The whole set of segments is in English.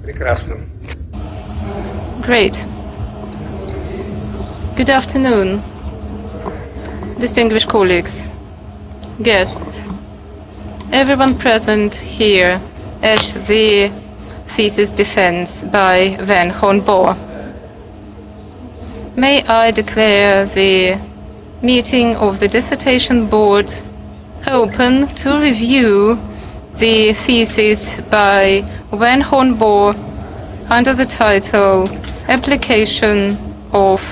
Прекрасно. Great. Good afternoon, distinguished colleagues, guests, everyone present here at the thesis defense by Wang Hongbo. May I declare the meeting of the Dissertation Board open to review the thesis by Wang Hongbo under the title Application of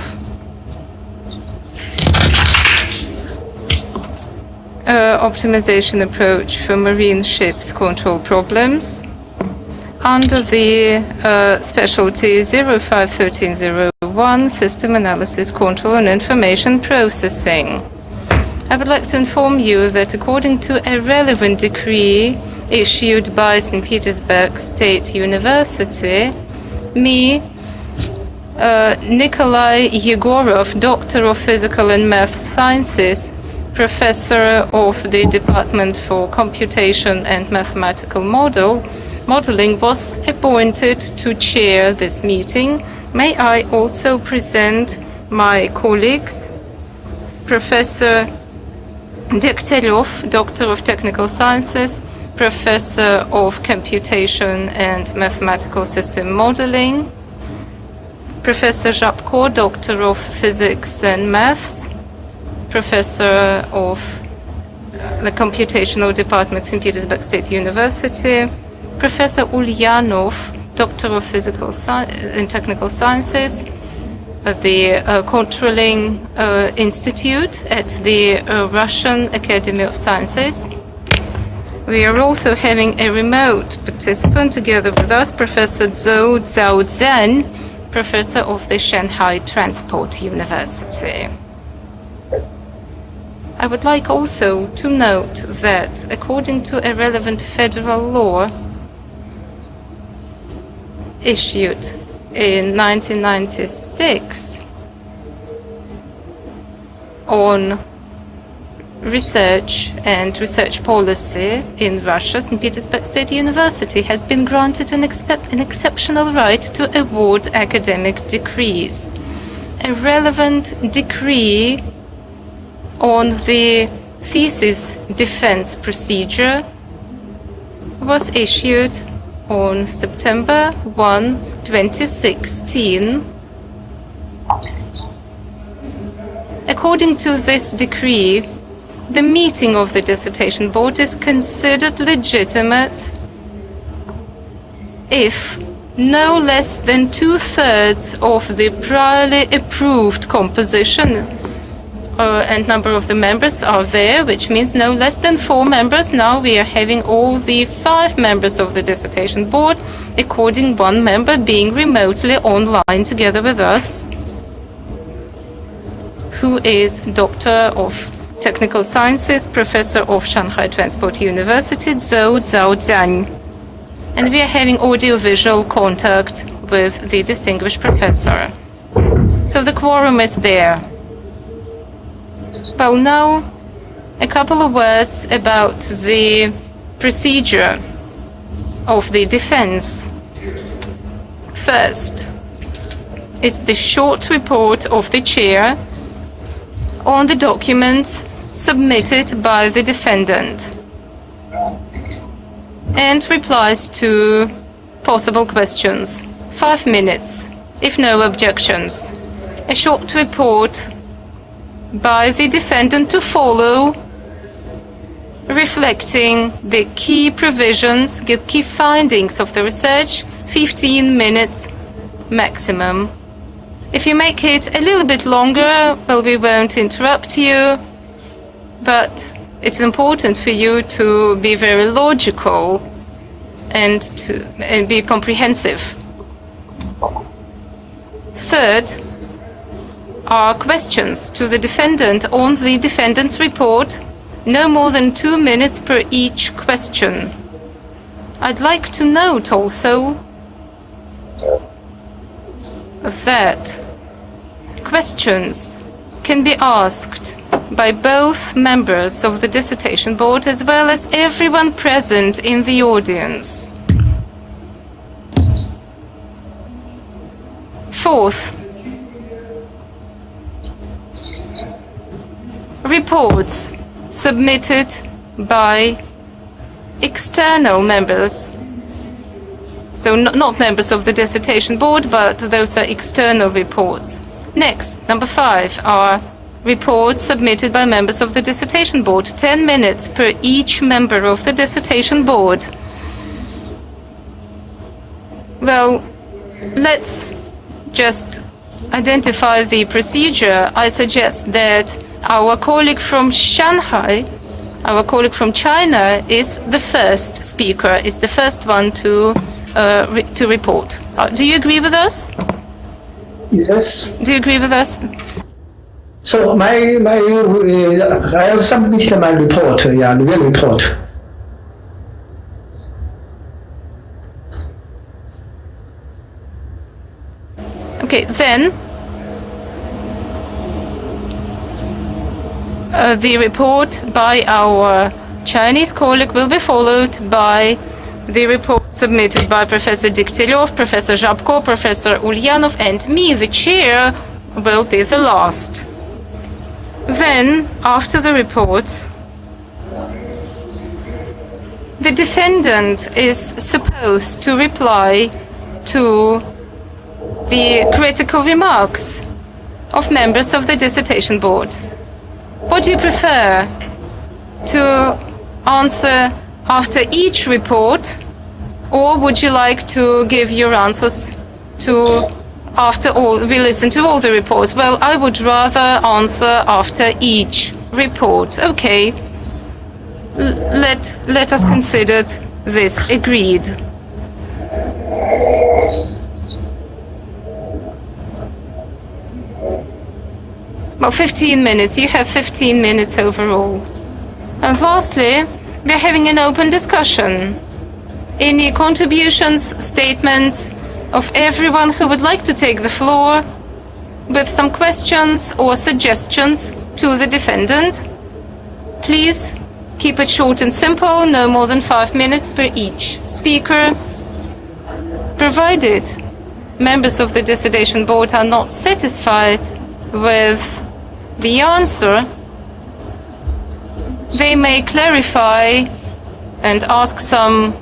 Optimization Approach for Marine Ships Control Problems under the specialty 051301 System Analysis, Control and Information Processing. I would like to inform you that according to a relevant decree issued by St. Petersburg State University, me, Nikolai Yegorov, Doctor of Physical and Math Sciences, Professor of the Department for Computation and Mathematical Modeling, was appointed to chair this meeting. May I also present my colleagues, Professor Degtyaryov, Doctor of Technical Sciences, Professor of Computation and Mathematical System Modeling, Professor Zhabko, Doctor of Physics and Maths, Professor of the Computational Department, St. Petersburg State University, Professor Ulyanov, Doctor of Physical and Technical Sciences at the Controlling Institute at the Russian Academy of Sciences. We are also having a remote participant together with us, Professor Zhou Zhaozhan, Professor of the Shanghai Transport University. I would like also to note that according to a relevant federal law issued in 1996 on research and research policy in Russia, St. Petersburg State University has been granted an exceptional right to award academic degrees. A relevant decree on the thesis defense procedure was issued on September 1, 2016. According to this decree, the meeting of the Dissertation Board is considered legitimate if no less than 2/3 of the priorly approved composition and number of the members are there, which means no less than 4 members. Now we are having all the 5 members of the Dissertation Board, according 1 member being remotely online together with us, who is Doctor of Technical Sciences, Professor of Shanghai Transport University, Zhou Zhaozhan. And we are having audio-visual contact with the distinguished professor. So the quorum is there. Well, now a couple of words about the procedure of the defense. First is the short report of the chair on the documents submitted by the defendant and replies to possible questions. 5 minutes, if no objections. A short report by the defendant to follow, reflecting the key provisions, key findings of the research, 15 minutes maximum. If you make it a little bit longer, well, we won't interrupt you, but it's important for you to be very logical and be comprehensive. Third are questions to the defendant on the defendant's report, no more than 2 minutes per each question. I'd like to note also that questions can be asked by both members of the Dissertation Board as well as everyone present in the audience. Fourth, reports submitted by external members. So not members of the dissertation board, but those are external reports. Next, number 5, are reports submitted by members of the dissertation board. 10 minutes per each member of the dissertation board. Well, let's just identify the procedure. I suggest that our colleague from Shanghai, our colleague from China, is the first speaker, is the first one to report. Do you agree with us? Yes. Do you agree with us? So I have submitted my report, review report. Okay, then the report by our Chinese colleague will be followed by the report submitted by Professor Degtyaryov, Professor Zhabko, Professor Ulyanov, and me, the chair, will be the last. Then, after the reports, the defendant is supposed to reply to the critical remarks of members of the dissertation board. What do you prefer? To answer after each report, or would you like to give your answers to after we listen to all the reports? Well, I would rather answer after each report. Okay. Let us consider this agreed. Well, 15 minutes. You have 15 minutes overall. And lastly, we're having an open discussion. Any contributions, statements of everyone who would like to take the floor with some questions or suggestions to the defendant? Please keep it short and simple, no more than 5 minutes per each speaker. Provided members of the dissertation board are not satisfied with the answer, they may clarify and ask some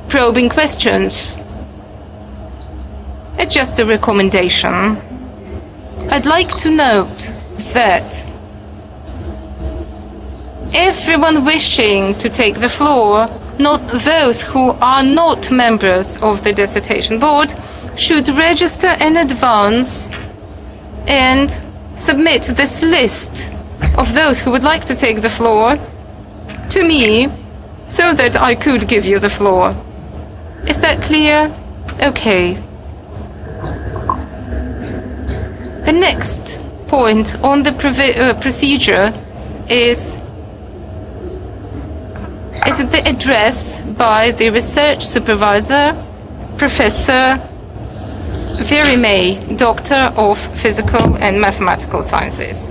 probing questions. It's just a recommendation. I'd like to note that everyone wishing to take the floor, not those who are not members of the dissertation board, should register in advance and submit this list of those who would like to take the floor to me so that I could give you the floor. Is that clear? Okay. The next point on the procedure is the address by the research supervisor, Professor May, Doctor of Physical and Mathematical Sciences.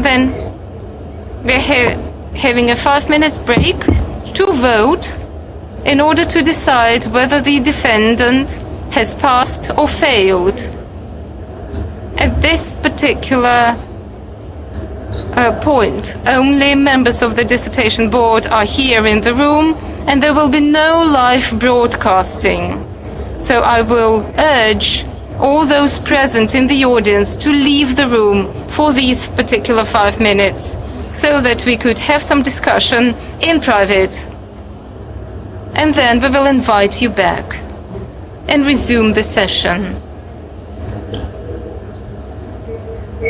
Then we're having a 5 minutes break to vote in order to decide whether the defendant has passed or failed. At this particular point, only members of the dissertation board are here in the room, and there will be no live broadcasting. So I will urge all those present in the audience to leave the room for these particular 5 minutes, so that we could have some discussion in private. And then we will invite you back and resume the session.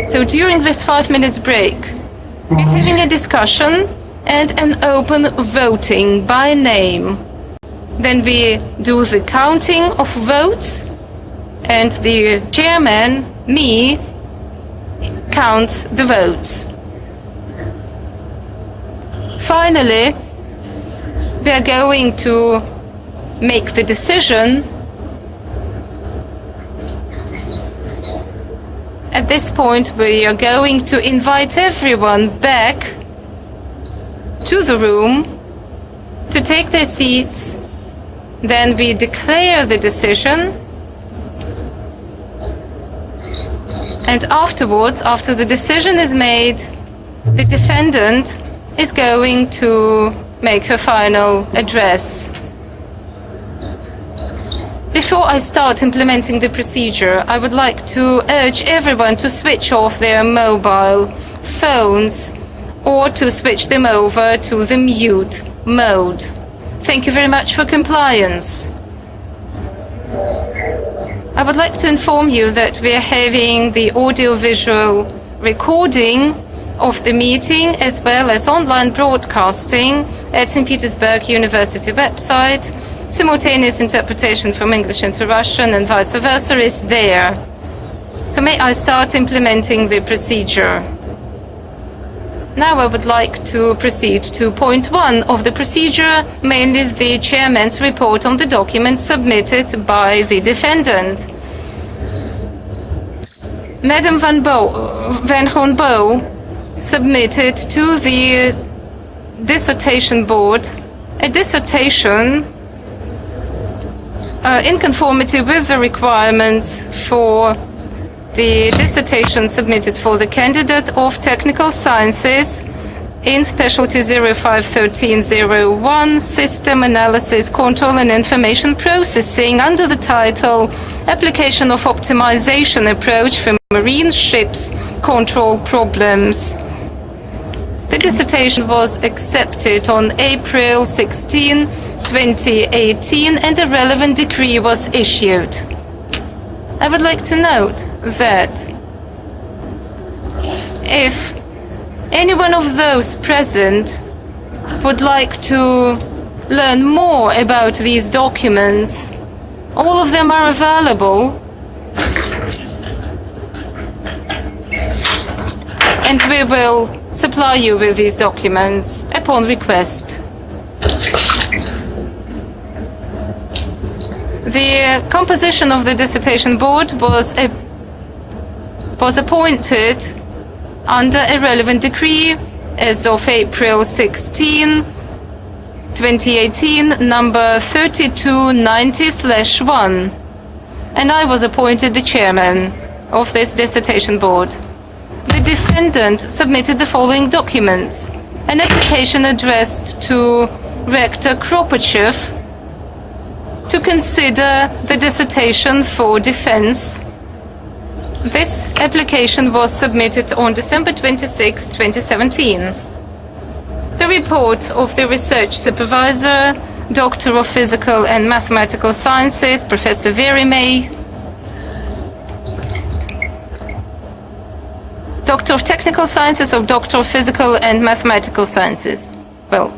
So during this 5 minutes break, we're having a discussion and an open voting by name. Then we do the counting of votes, and the chairman, me, counts the votes. Finally, we are going to make the decision. At this point, we are going to invite everyone back to the room to take their seats. Then we declare the decision And afterwards, after the decision is made, the defendant is going to make her final address. Before I start implementing the procedure, I would like to urge everyone to switch off their mobile phones or to switch them over to the mute mode. Thank you very much for compliance. I would like to inform you that we are having the audio-visual recording of the meeting as well as online broadcasting at St. Petersburg University website. Simultaneous interpretation from English into Russian and vice versa is there. So may I start implementing the procedure? Now I would like to proceed to point 1 of the procedure, mainly the chairman's report on the document submitted by the defendant. Madam Wang Hongbo submitted to the dissertation board a dissertation in conformity with the requirements for the dissertation submitted for the candidate of technical sciences in specialty 051301 system analysis, control and information processing under the title Application of Optimization Approach for Marine Ships Control Problems. The dissertation was accepted on April 16, 2018, and a relevant decree was issued. I would like to note that if any one of those present would like to learn more about these documents, all of them are available, and we will supply you with these documents upon request. The composition of the dissertation board was appointed under a relevant decree as of April 16, 2018, number 3290/1, and I was appointed the chairman of this dissertation board. The defendant submitted the following documents: an application addressed to Rector Kropachev to consider the dissertation for defense. This application was submitted on December 26, 2017. The report of the research supervisor, Doctor of Physical and Mathematical Sciences, Professor Verimay, Doctor of Technical Sciences or Doctor of Physical and Mathematical Sciences. Well,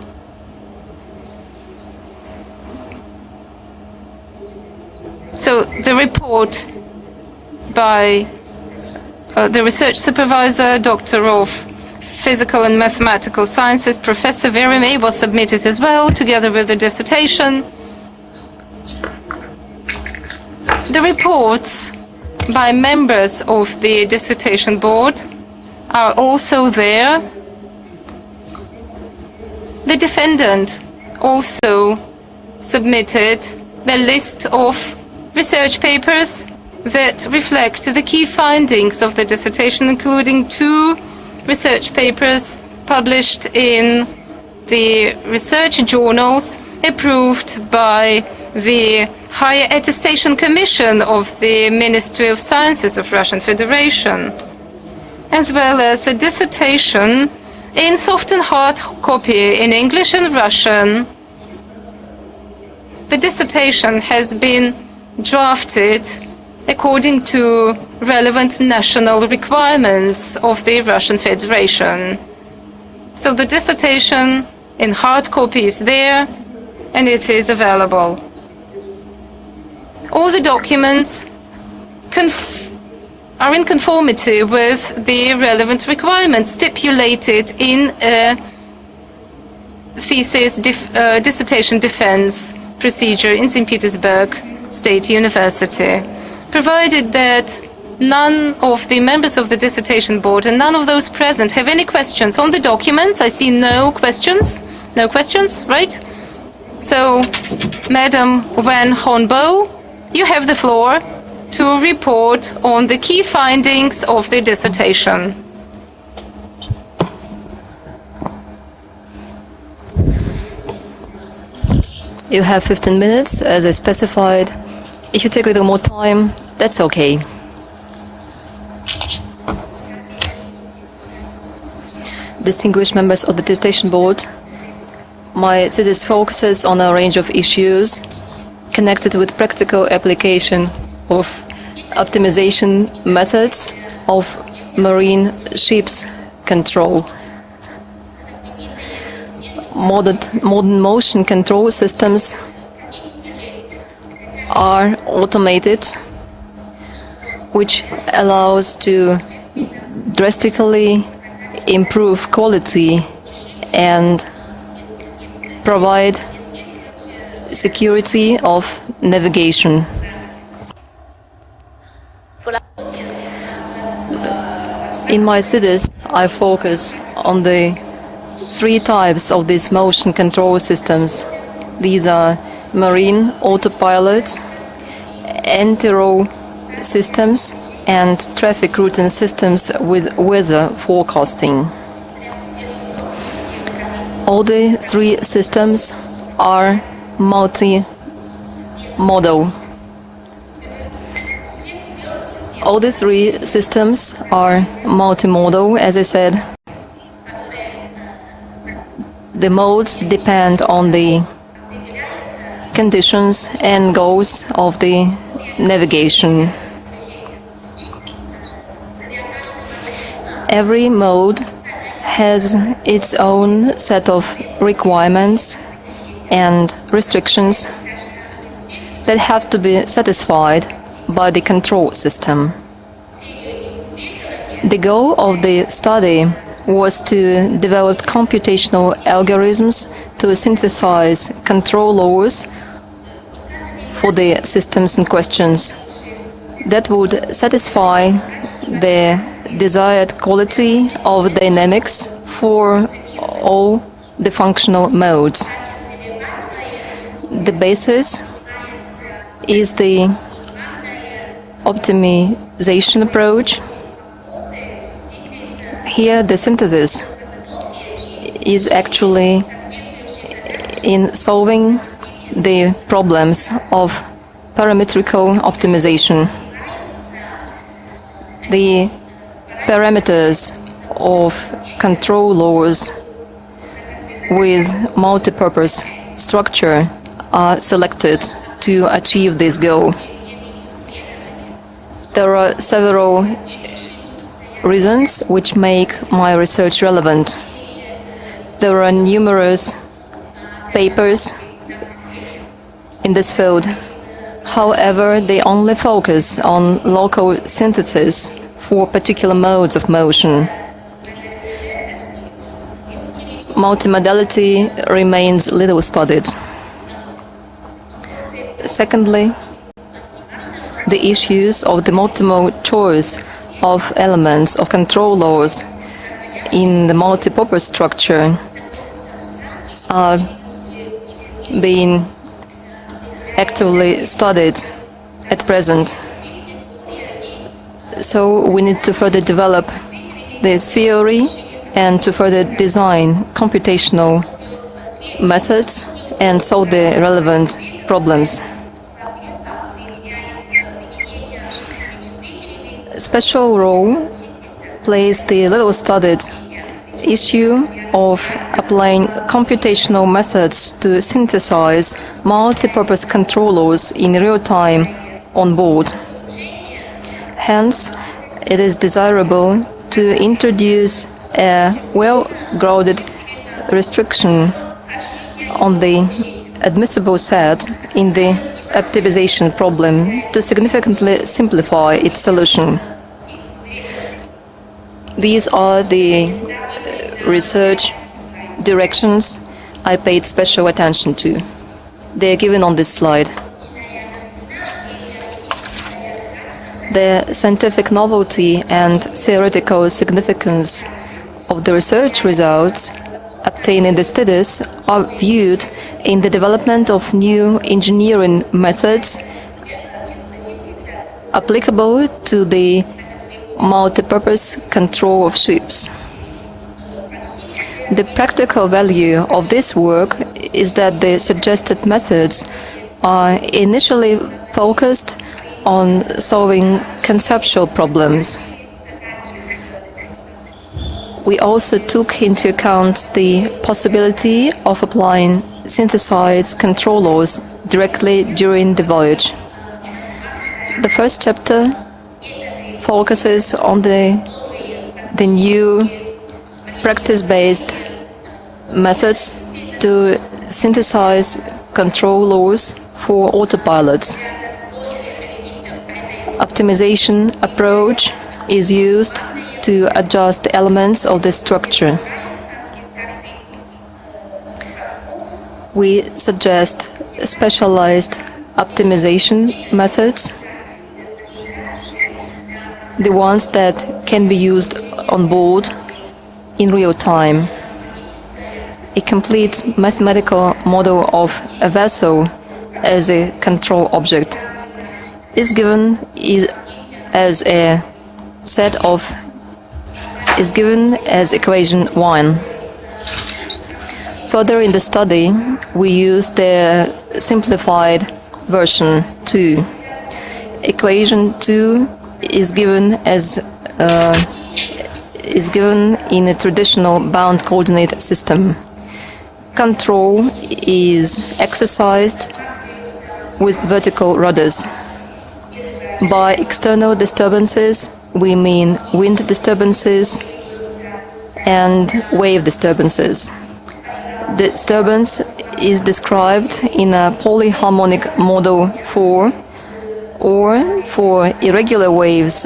so the report by the research supervisor, Doctor of Physical and Mathematical Sciences, Professor Verimay, was submitted as well, together with the dissertation. The reports by members of the dissertation board are also there. The defendant also submitted the list of research papers that reflect the key findings of the dissertation, including 2 research papers published in the research journals approved by the Higher Attestation Commission of the Ministry of Sciences of Russian Federation, as well as a dissertation in soft and hard copy in English and Russian. The dissertation has been drafted according to relevant national requirements of the Russian Federation. So the dissertation in hard copy is there, and it is available. All the documents are in conformity with the relevant requirements stipulated in a dissertation defense procedure in St. Petersburg State University. Provided that none of the members of the dissertation board and none of those present have any questions on the documents. I see no questions. No questions, right? So, Madam Wang Hongbo, you have the floor to report on the key findings of the dissertation. You have 15 minutes, as I specified. If you take a little more time, that's okay. Distinguished members of the Dissertation Board, my thesis focuses on a range of issues connected with practical application of optimization methods of marine ships control. Modern motion control systems are automated, which allows to drastically improve quality and provide security of navigation. In my thesis, I focus on the three types of these motion control systems. These are marine autopilots, anti-roll systems, and traffic routing systems with weather forecasting. All the three systems are multi-modal. All the three systems are multimodal, as I said. The modes depend on the conditions and goals of the navigation. Every mode has its own set of requirements and restrictions that have to be satisfied by the control system. The goal of the study was to develop computational algorithms to synthesize control laws for the systems in questions that would satisfy the desired quality of dynamics for all the functional modes. The basis is the optimization approach. Here the synthesis is actually in solving the problems of parametrical optimization. The parameters of control laws with multipurpose structure are selected to achieve this goal. There are several reasons which make my research relevant. There are numerous papers in this field. However, they only focus on local synthesis for particular modes of motion. Multimodality remains little studied. Secondly, the issues of the multiple choice of elements of control laws in the multipurpose structure are being actively studied at present. So we need to further develop the theory and to further design computational methods and solve the relevant problems. Special role plays the little studied issue of applying computational methods to synthesize multipurpose control laws in real time on board. Hence, it is desirable to introduce a well-grounded restriction on the admissible set in the optimization problem to significantly simplify its solution. These are the research directions I paid special attention to. They are given on this slide. The scientific novelty and theoretical significance of the research results obtained in the studies are viewed in the development of new engineering methods applicable to the multipurpose control of ships. The practical value of this work is that the suggested methods are initially focused on solving conceptual problems. We also took into account the possibility of applying synthesized control laws directly during the voyage. The first chapter focuses on the new practice-based methods to synthesize control laws for autopilots. Optimization approach is used to adjust the elements of the structure. We suggest specialized optimization methods, the ones that can be used on board in real time. A complete mathematical model of a vessel as a control object is given as equation 1. Further in the study, we use the simplified version 2. Equation 2 is given in a traditional bound coordinate system. Control is exercised with vertical rudders. By external disturbances, we mean wind disturbances and wave disturbances. Disturbance is described in a polyharmonic model 4, or for irregular waves,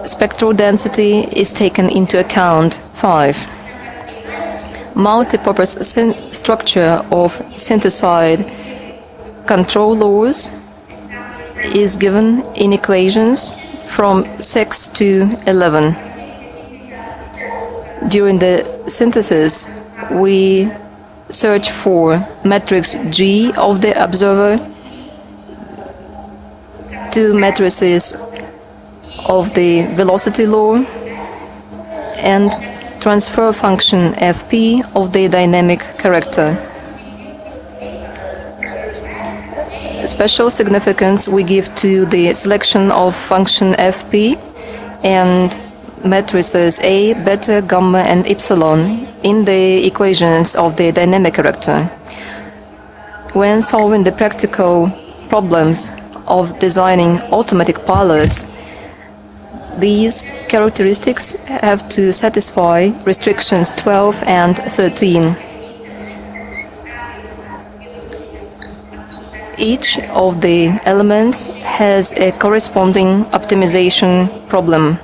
spectral density is taken into account 5. Multipurpose structure of synthesized control laws is given in equations from 6 to 11. During the synthesis, we search for matrix G of the observer, 2 matrices of the velocity law, and transfer function Fp of the dynamic character. Special significance we give to the selection of function Fp and matrices A, beta, gamma, and epsilon in the equations of the dynamic character. When solving the practical problems of designing automatic pilots, these characteristics have to satisfy restrictions 12 and 13. Each of the elements has a corresponding optimization problem.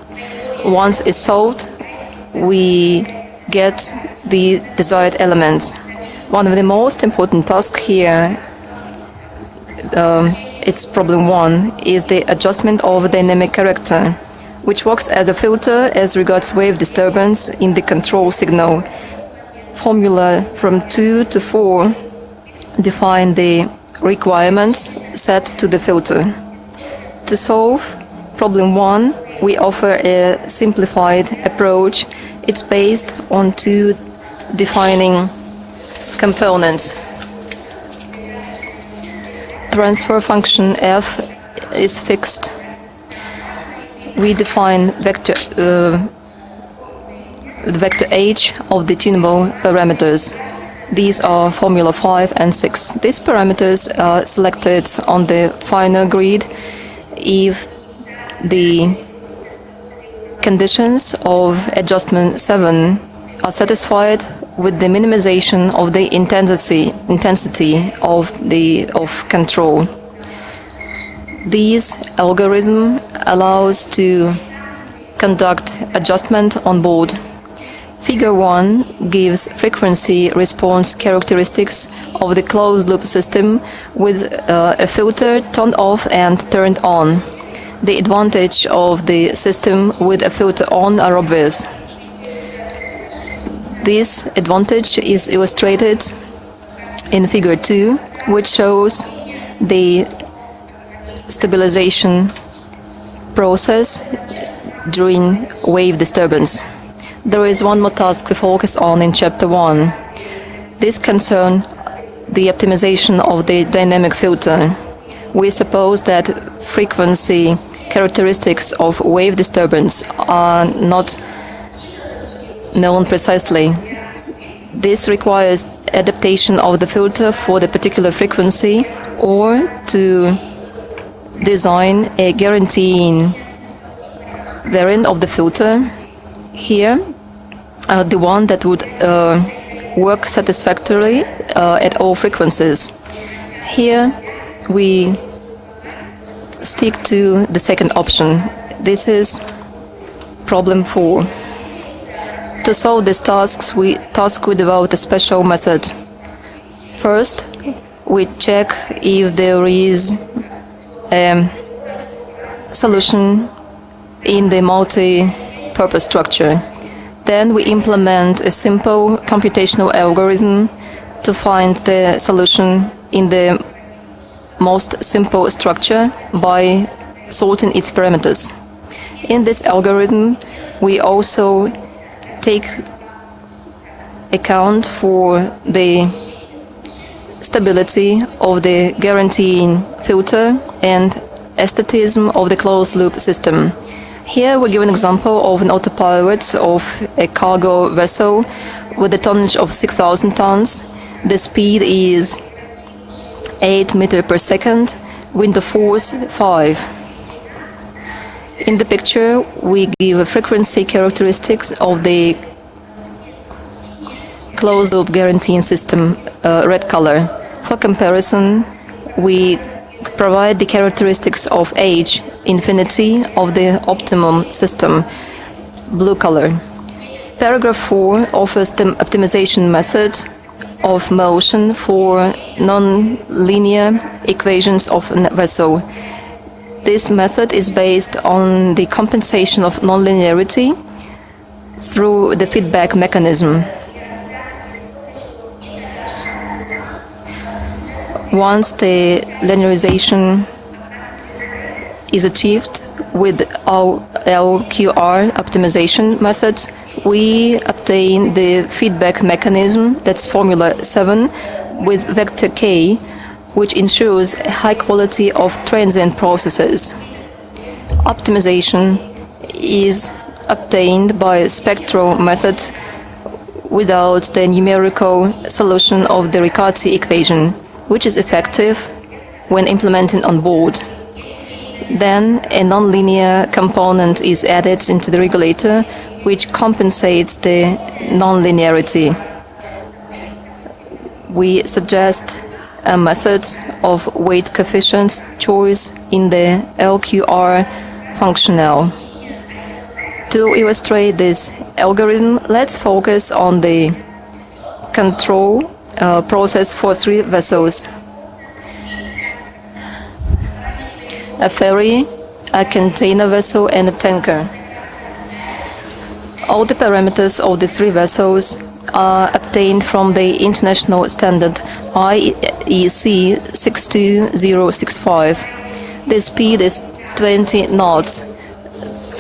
Once it's solved, we get the desired elements. One of the most important tasks here, it's problem 1, is the adjustment of dynamic character, which works as a filter as regards wave disturbance in the control signal. Formula from 2 to 4 define the requirements set to the filter. To solve problem 1, we offer a simplified approach. It's based on 2 defining components. Transfer function f is fixed. We define vector h of the tunable parameters. These are formula 5 and 6. These parameters are selected on the final grid if the conditions of adjustment 7 are satisfied with the minimization of the intensity of control. This algorithm allows to conduct adjustment on board. Figure 1 gives frequency response characteristics of the closed-loop system with a filter turned off and turned on. The advantage of the system with a filter on are obvious. This advantage is illustrated in Figure 2, which shows the stabilization process during wave disturbance. There is one more task we focus on in Chapter 1. This concerns the optimization of the dynamic filter. We suppose that frequency characteristics of wave disturbance are not known precisely. This requires adaptation of the filter for the particular frequency or to design a guaranteeing variant of the filter. Here, the one that would work satisfactorily at all frequencies. Here, we stick to the second option. This is problem 4. To solve these tasks, we develop a special method. First, we check if there is a solution in the multi-purpose structure. Then we implement a simple computational algorithm to find the solution in the most simple structure by sorting its parameters. In this algorithm, we also take account for the stability of the guaranteeing filter and aesthetism of the closed-loop system. Here we give an example of an autopilot of a cargo vessel with a tonnage of 6,000 tons. The speed is 8 meters per second, wind force 5. In the picture, we give a frequency characteristics of the closed-loop guaranteeing system, red color. For comparison, we provide the characteristics of H, infinity, of the optimum system, blue color. Paragraph 4 offers the optimization method of motion for non-linear equations of a vessel. This method is based on the compensation of nonlinearity through the feedback mechanism. Once the linearization is achieved with our LQR optimization method, we obtain the feedback mechanism, that's formula 7, with vector k, which ensures a high quality of transient processes. Optimization is obtained by a spectral method without the numerical solution of the Riccati equation, which is effective when implemented on board. Then a nonlinear component is added into the regulator, which compensates the nonlinearity. We suggest a method of weight coefficient choice in the LQR functional. To illustrate this algorithm, let's focus on the control process for 3 vessels: a ferry, a container vessel, and a tanker. All the parameters of the 3 vessels are obtained from the international standard IEC 62065. The speed is 20 knots.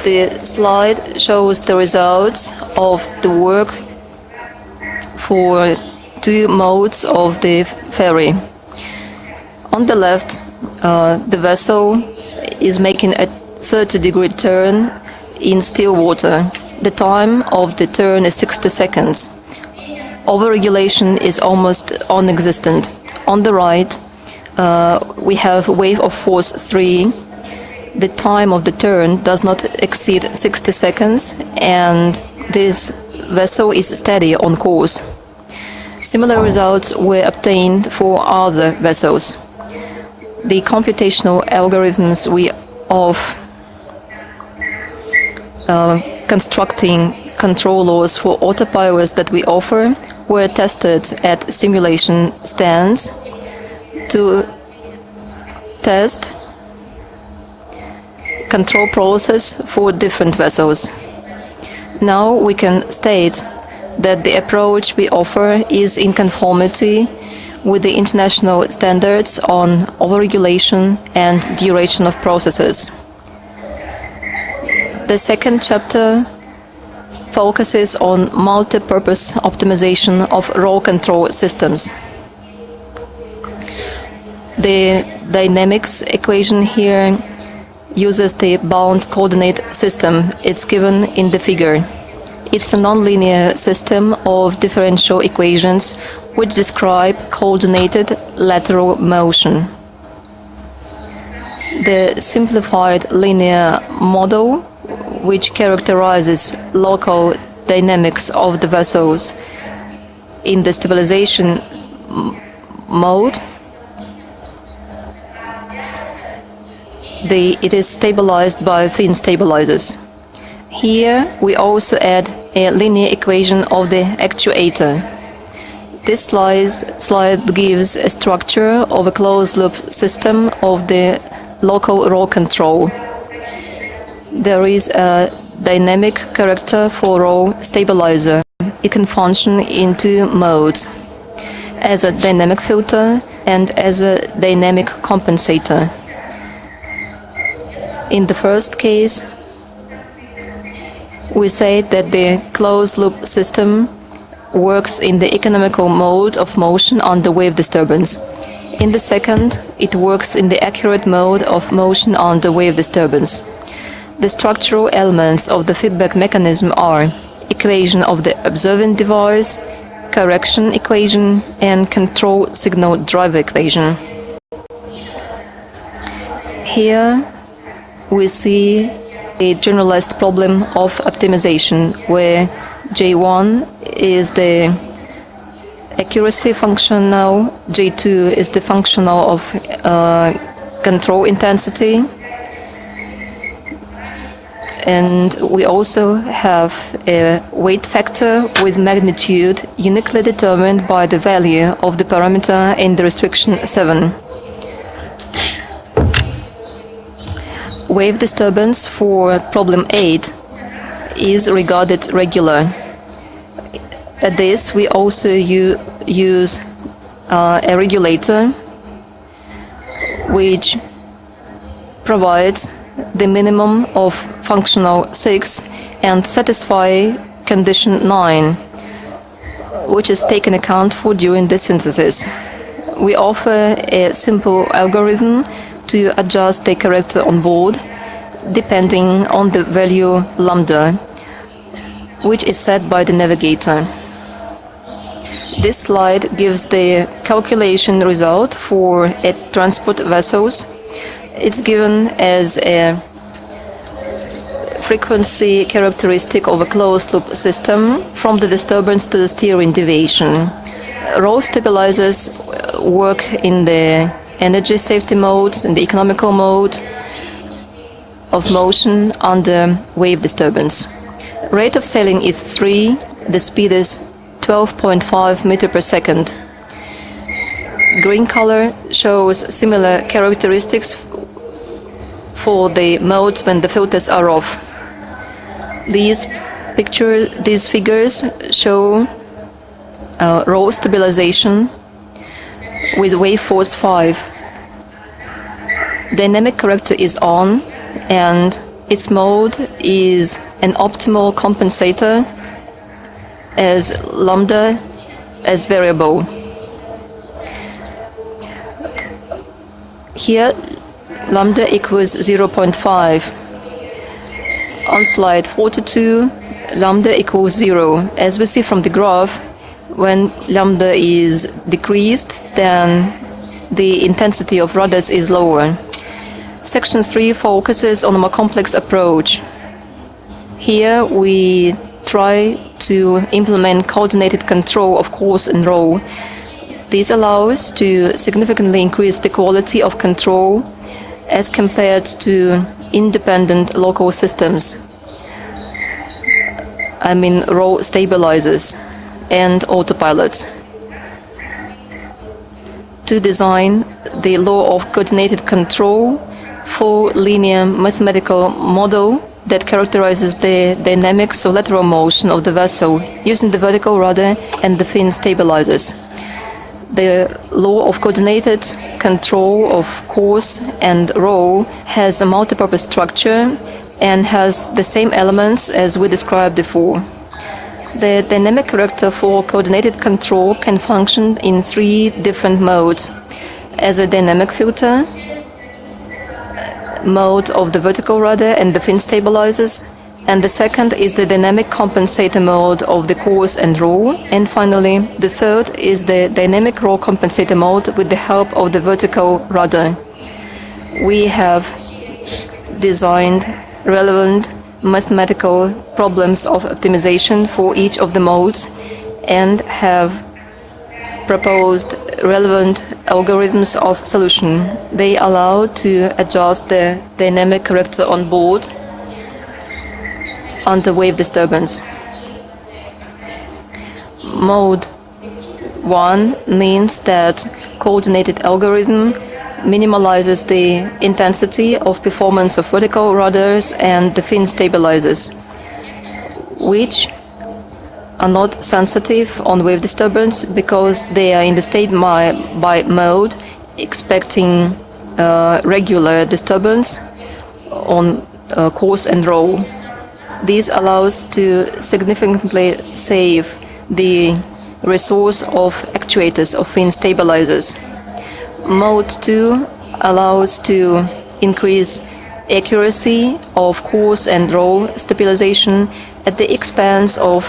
The slide shows the results of the work for 2 modes of the ferry. On the left, the vessel is making a 30-degree turn in still water. The time of the turn is 60 seconds. Overregulation is almost non-existent. On the right, we have wave of force 3. The time of the turn does not exceed 60 seconds, and this vessel is steady on course. Similar results were obtained for other vessels. The computational algorithms we of constructing control laws for autopilots that we offer were tested at simulation stands to test control process for different vessels. Now we can state that the approach we offer is in conformity with the international standards on overregulation and duration of processes. The second chapter focuses on multi-purpose optimization of row control systems. The dynamics equation here uses the bound coordinate system. It's given in the figure. It's a nonlinear system of differential equations which describe coordinated lateral motion. The simplified linear model, which characterizes local dynamics of the vessels in the stabilization mode, it is stabilized by fin stabilizers. Here we also add a linear equation of the actuator. This slide gives a structure of a closed-loop system of the local row control. There is a dynamic character for row stabilizer. It can function in two modes, as a dynamic filter and as a dynamic compensator. In the first case, we say that the closed-loop system works in the economical mode of motion under wave disturbance. In the second, it works in the accurate mode of motion under wave disturbance. The structural elements of the feedback mechanism are equation of the observing device, correction equation, and control signal driver equation. Here we see a generalized problem of optimization where J1 is the accuracy functional, J2 is the functional of control intensity, and we also have a weight factor with magnitude uniquely determined by the value of the parameter in the restriction 7. Wave disturbance for problem 8 is regarded regular. At this, we also use a regulator which provides the minimum of functional 6 and satisfy condition 9, which is taken account for during the synthesis. We offer a simple algorithm to adjust the character on board depending on the value lambda, which is set by the navigator. This slide gives the calculation result for transport vessels. It's given as a frequency characteristic of a closed-loop system from the disturbance to the steering deviation. Row stabilizers work in the energy safety mode, in the economical mode of motion under wave disturbance. Rate of sailing is 3, the speed is 12.5 meters per second. Green color shows similar characteristics for the modes when the filters are off. These figures show row stabilization with wave force 5. Dynamic character is on, and its mode is an optimal compensator as lambda as variable. Here, lambda equals 0.5. On slide 42, lambda equals 0. As we see from the graph, when lambda is decreased, then the intensity of rudders is lower. Section 3 focuses on a more complex approach. Here we try to implement coordinated control of course and row. This allows to significantly increase the quality of control as compared to independent local systems. I mean row stabilizers and autopilots. To design the law of coordinated control for linear mathematical model that characterizes the dynamics of lateral motion of the vessel using the vertical rudder and the fin stabilizers. The law of coordinated control of course and row has a multipurpose structure and has the same elements as we described before. The dynamic corrector for coordinated control can function in 3 different modes: as a dynamic filter, mode of the vertical rudder and the fin stabilizers, and the second is the dynamic compensator mode of the course and roll, and finally the third is the dynamic roll compensator mode with the help of the vertical rudder. We have designed relevant mathematical problems of optimization for each of the modes and have proposed relevant algorithms of solution. They allow to adjust the dynamic corrector on board under wave disturbance. Mode 1 means that coordinated algorithm minimalizes the intensity of performance of vertical rudders and the fin stabilizers, which are not sensitive on wave disturbance because they are in the state by mode, expecting regular disturbance on course and roll. This allows to significantly save the resource of actuators of fin stabilizers. Mode 2 allows to increase accuracy of course and roll stabilization at the expense of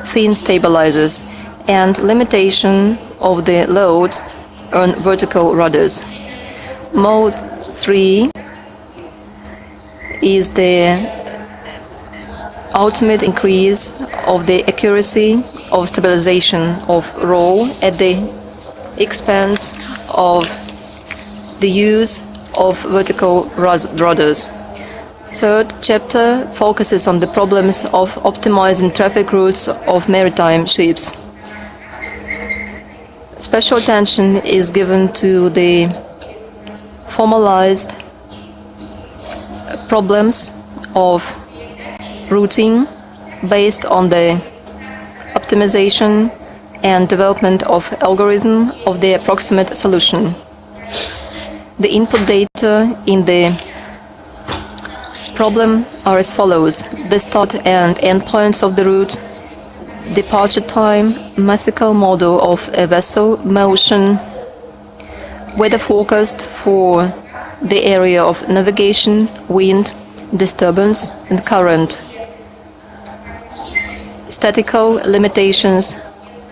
fin stabilizers and limitation of the load on vertical rudders. Mode 3 is the ultimate increase of the accuracy of stabilization of roll at the expense of the use of vertical rudders. Third chapter focuses on the problems of optimizing traffic routes of maritime ships. Special attention is given to the formalized problems of routing based on the optimization and development of algorithm of the approximate solution. The input data in the problem are as follows: the start and end points of the route, departure time, mathematical model of a vessel motion, weather forecast for the area of navigation, wind, disturbance and current, statical limitations,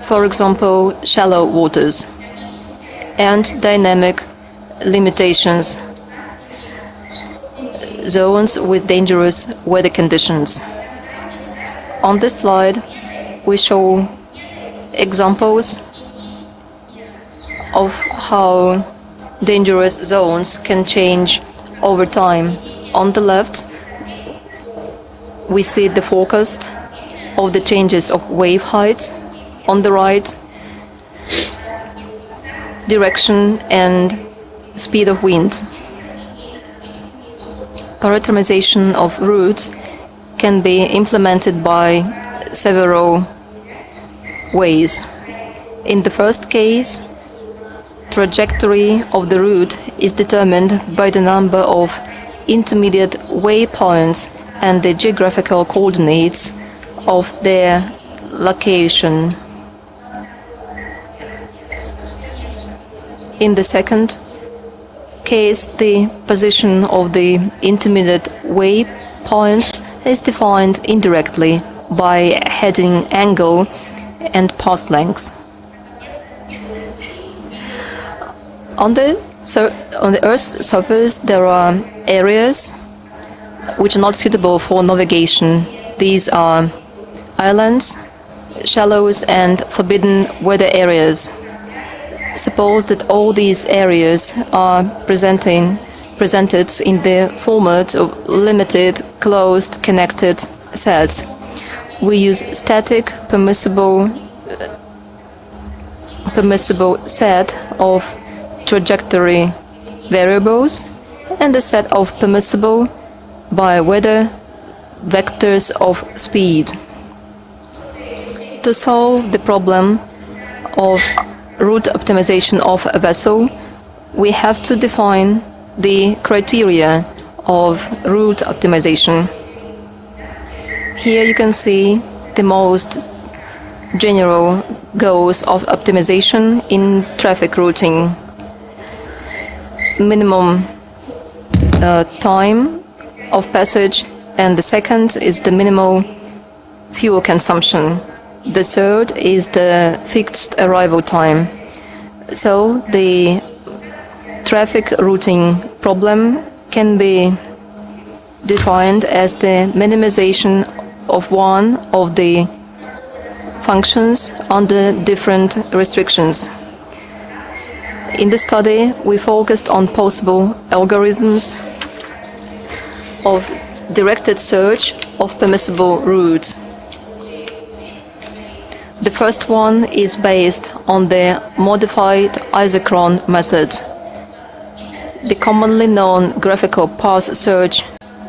for example, shallow waters, and dynamic limitations, zones with dangerous weather conditions. On this slide, we show examples of how dangerous zones can change over time. On the left, we see the forecast of the changes of wave heights. On the right, direction and speed of wind. Parameterization of routes can be implemented by several ways. In the first case, trajectory of the route is determined by the number of intermediate waypoints and the geographical coordinates of their location. In the second case, the position of the intermediate waypoints is defined indirectly by heading angle and path length. On the Earth's surface, there are areas which are not suitable for navigation. These are islands, shallows, and forbidden weather areas. Suppose that all these areas are presented in the format of limited, closed, connected sets. We use static permissible set of trajectory variables and a set of permissible by weather vectors of speed. To solve the problem of route optimization of a vessel, we have to define the criteria of route optimization. Here you can see the most general goals of optimization in traffic routing. Minimum time of passage, and the second is the minimal fuel consumption. The third is the fixed arrival time. So the traffic routing problem can be defined as the minimization of one of the functions under different restrictions. In the study, we focused on possible algorithms of directed search of permissible routes. The first one is based on the modified isochron method. The commonly known graphical path search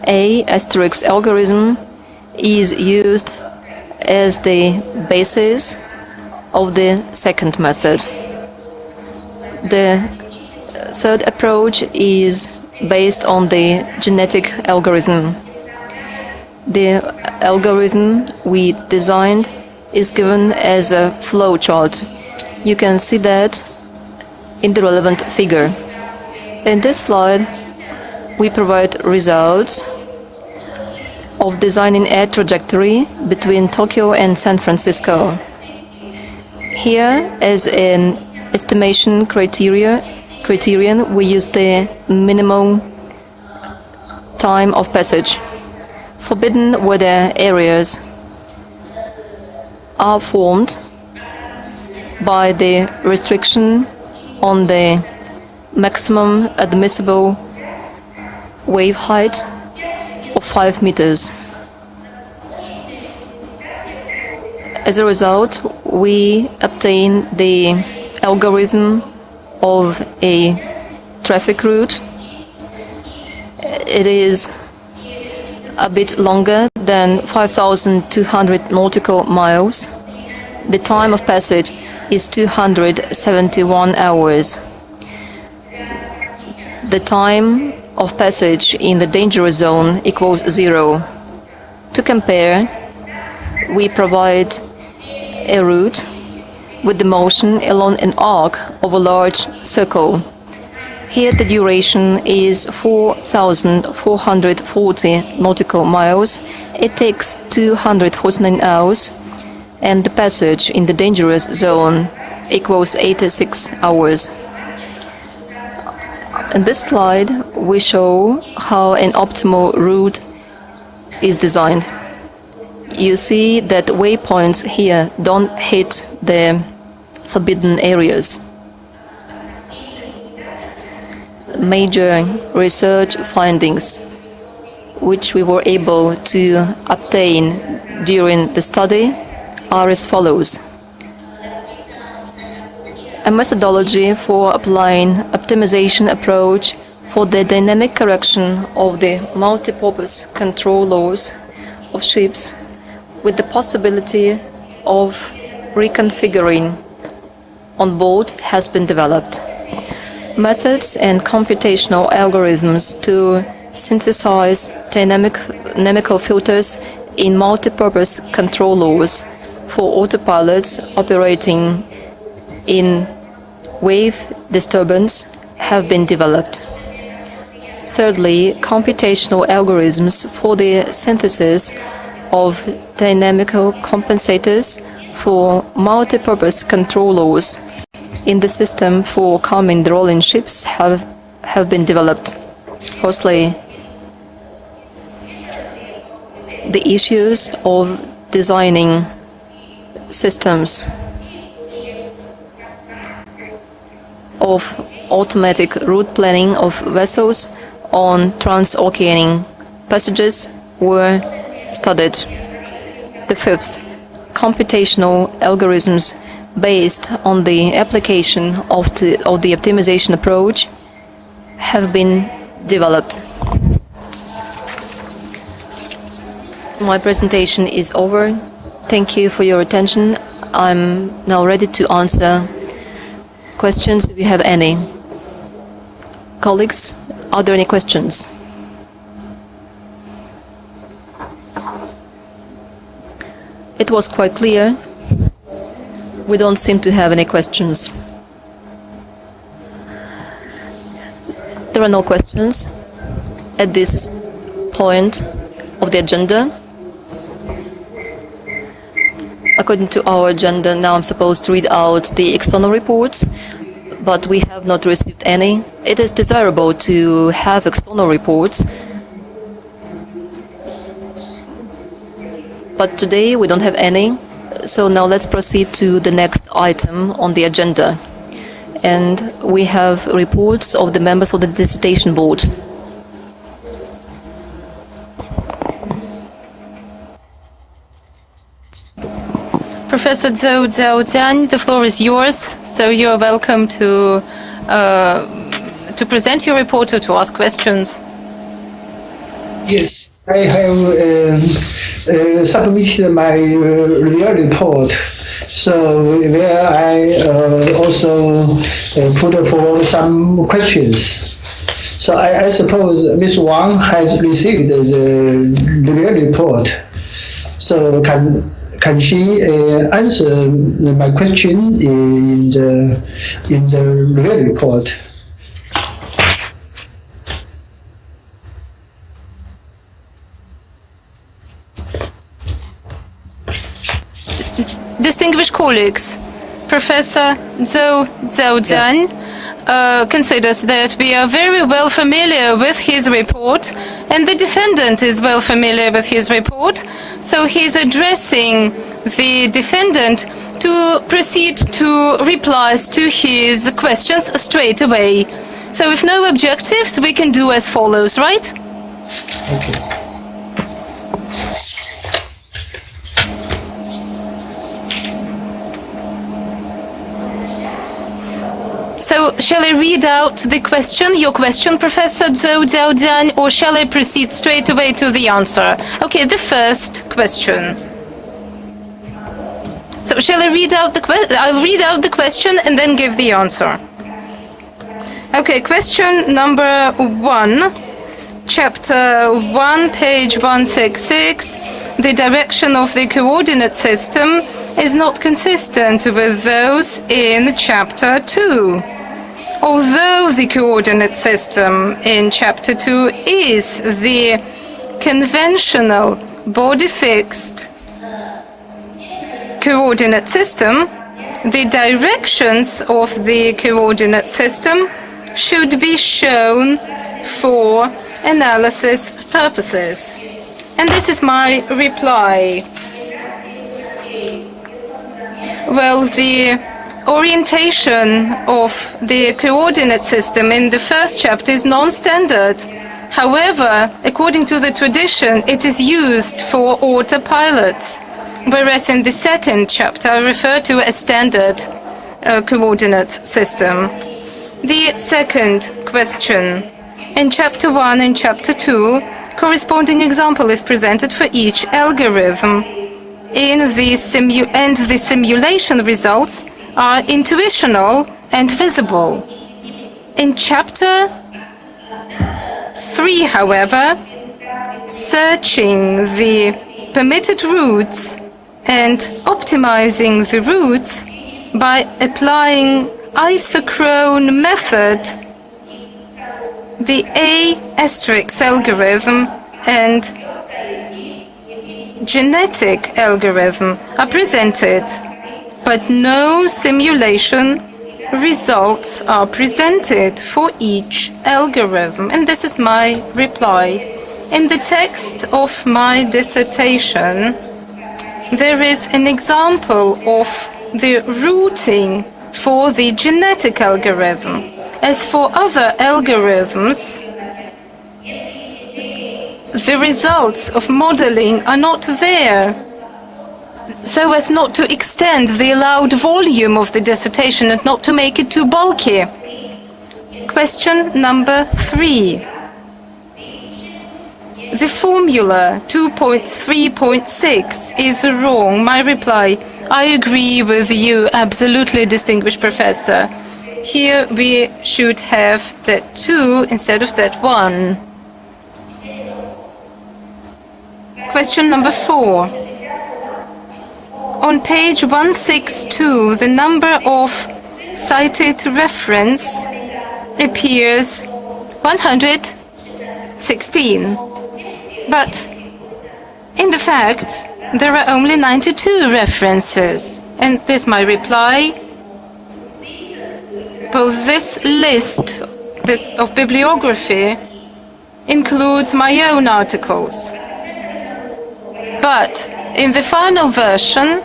A** algorithm is used as the basis of the second method. The third approach is based on the genetic algorithm. The algorithm we designed is given as a flowchart. You can see that in the relevant figure. In this slide, we provide results of designing a trajectory between Tokyo and San Francisco. Here, as an estimation criterion, we use the minimal time of passage. Forbidden weather areas are formed by the restriction on the maximum admissible wave height of 5 meters. As a result, we obtain the algorithm of a traffic route. It is a bit longer than 5,200 nautical miles. The time of passage is 271 hours. The time of passage in the dangerous zone equals 0. To compare, we provide a route with the motion along an arc of a large circle. Here the duration is 4,440 nautical miles. It takes 249 hours, and the passage in the dangerous zone equals 86 hours. In this slide, we show how an optimal route is designed. You see that waypoints here don't hit the forbidden areas. Major research findings which we were able to obtain during the study are as follows. A methodology for applying optimization approach for the dynamic correction of the multipurpose control laws of ships with the possibility of reconfiguring on board has been developed. Methods and computational algorithms to synthesize dynamical filters in multipurpose control laws for autopilots operating in wave disturbance have been developed. Thirdly, computational algorithms for the synthesis of dynamical compensators for multipurpose control laws in the system for calming the rolling ships have been developed. Firstly, the issues of designing systems of automatic route planning of vessels on transoceanic passages were studied. The fifth, computational algorithms based on the application of the optimization approach have been developed. My presentation is over. Thank you for your attention. I'm now ready to answer questions if you have any. Colleagues, are there any questions? It was quite clear. We don't seem to have any questions. There are no questions at this point of the agenda. According to our agenda, now I'm supposed to read out the external reports, but we have not received any. It is desirable to have external reports, but today we don't have any. So now let's proceed to the next item on the agenda. And we have reports of the members of the Dissertation Board. Professor Zhou Zhaojian, the floor is yours. So you are welcome to present your report or to ask questions. Yes, I have submitted my real report. So where I also put forward some questions. So I suppose Ms. Wang has received the real report. So can she answer my question in the real report? Distinguished colleagues, Professor Zhou Zhaojian considers that we are very well familiar with his report, and the defendant is well familiar with his report, so he's addressing the defendant to proceed to replies to his questions straight away. So if no objectives, we can do as follows, right? Okay. So, shall I read out the question, your question, Professor Zhou Zhaojian, or shall I proceed straight away to the answer? Okay, the first question. So, shall I read out the question? I'll read out the question and then give the answer. Okay, question number 1, chapter 1, page 166. The direction of the coordinate system is not consistent with those in chapter 2. Although the coordinate system in chapter 2 is the conventional body-fixed coordinate system, the directions of the coordinate system should be shown for analysis purposes. And this is my reply. Well, the orientation of the coordinate system in the first chapter is non-standard. However, according to the tradition, it is used for autopilots, whereas in the second chapter I refer to a standard coordinate system. The second question. In chapter 1 and chapter 2, corresponding example is presented for each algorithm. The simulation results are intuitional and visible. In chapter 3, however, searching the permitted routes and optimizing the routes by applying isochrone method, the A** algorithm and genetic algorithm are presented, but no simulation results are presented for each algorithm. And this is my reply. In the text of my dissertation, there is an example of the routing for the genetic algorithm. As for other algorithms, the results of modeling are not there, so as not to extend the allowed volume of the dissertation and not to make it too bulky. Question number 3. The formula 2.3.6 is wrong. My reply: I agree with you, absolutely, distinguished professor. Here we should have Z2 instead of Z1. Question number 4. On page 162, the number of cited reference appears 116. But in the fact, there are only 92 references. And this is my reply. Both this list of bibliography includes my own articles. But in the final version,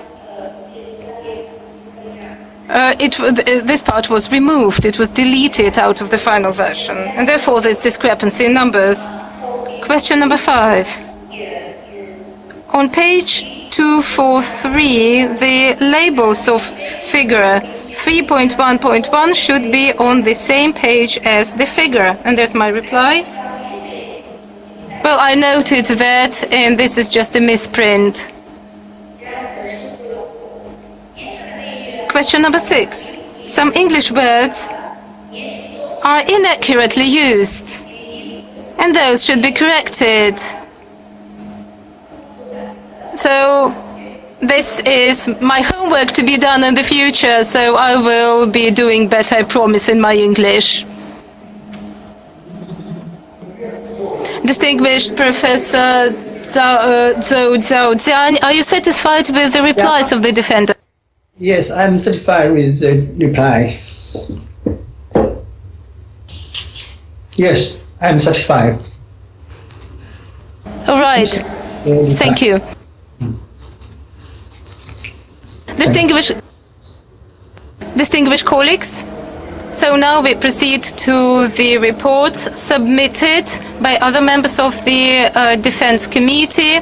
this part was removed. It was deleted out of the final version. And therefore, there's discrepancy in numbers. Question number 5. On page 243, the labels of figure 3.1.1 should be on the same page as the figure. And there's my reply. Well, I noted that, and this is just a misprint. Question number 6. Some English words are inaccurately used, and those should be corrected. So this is my homework to be done in the future, so I will be doing better, I promise, in my English. Distinguished Professor Zhou Jian, are you satisfied with the replies of the defendant? Yes, I'm satisfied with the reply. Yes, I'm satisfied. All right. Thank you. Distinguished colleagues, so now we proceed to the reports submitted by other members of the Defense Committee.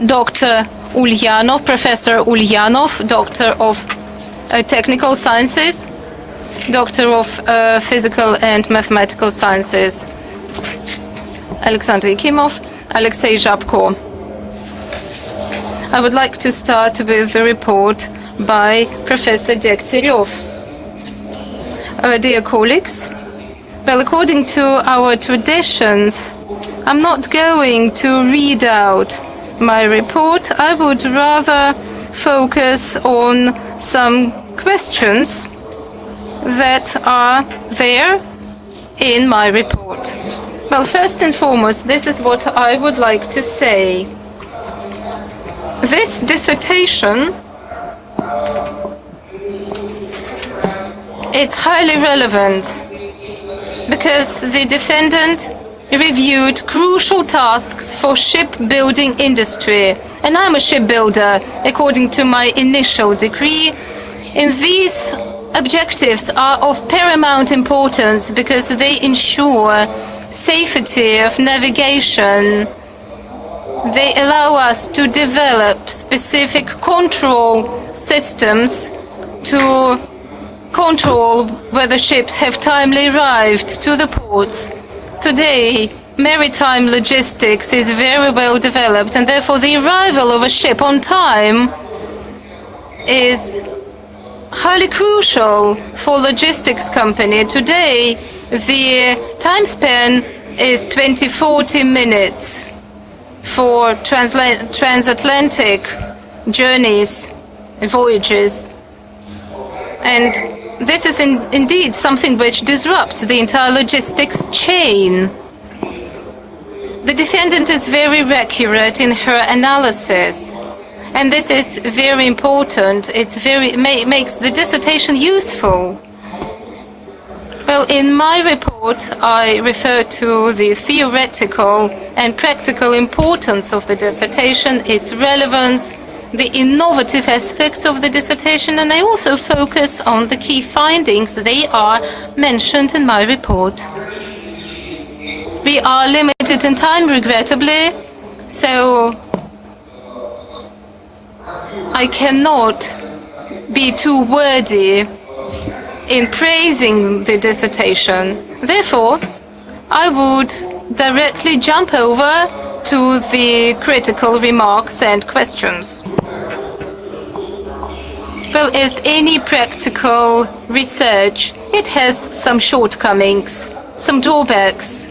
Dr. Ulyanov, Professor Ulyanov, Doctor of Technical Sciences, Doctor of Physical and Mathematical Sciences, Alexander Yakimov, Alexei Zhabko. I would like to start with the report by Professor Degtyaryov. Dear colleagues, well, according to our traditions, I'm not going to read out my report. I would rather focus on some questions that are there in my report. Well, first and foremost, this is what I would like to say. This dissertation, it's highly relevant because the defendant reviewed crucial tasks for shipbuilding industry. And I'm a shipbuilder, according to my initial degree. And these objectives are of paramount importance because they ensure safety of navigation. They allow us to develop specific control systems to control whether ships have timely arrived to the ports. Today, maritime logistics is very well developed, and therefore the arrival of a ship on time is highly crucial for logistics company. Today, the time span is 20-40 minutes for transatlantic journeys and voyages. And this is indeed something which disrupts the entire logistics chain. The defendant is very accurate in her analysis, and this is very important. It makes the dissertation useful. Well, in my report, I refer to the theoretical and practical importance of the dissertation, its relevance, the innovative aspects of the dissertation, and I also focus on the key findings. They are mentioned in my report. We are limited in time, regrettably, so I cannot be too wordy in praising the dissertation. Therefore, I would directly jump over to the critical remarks and questions. Well, as any practical research, it has some shortcomings, some drawbacks.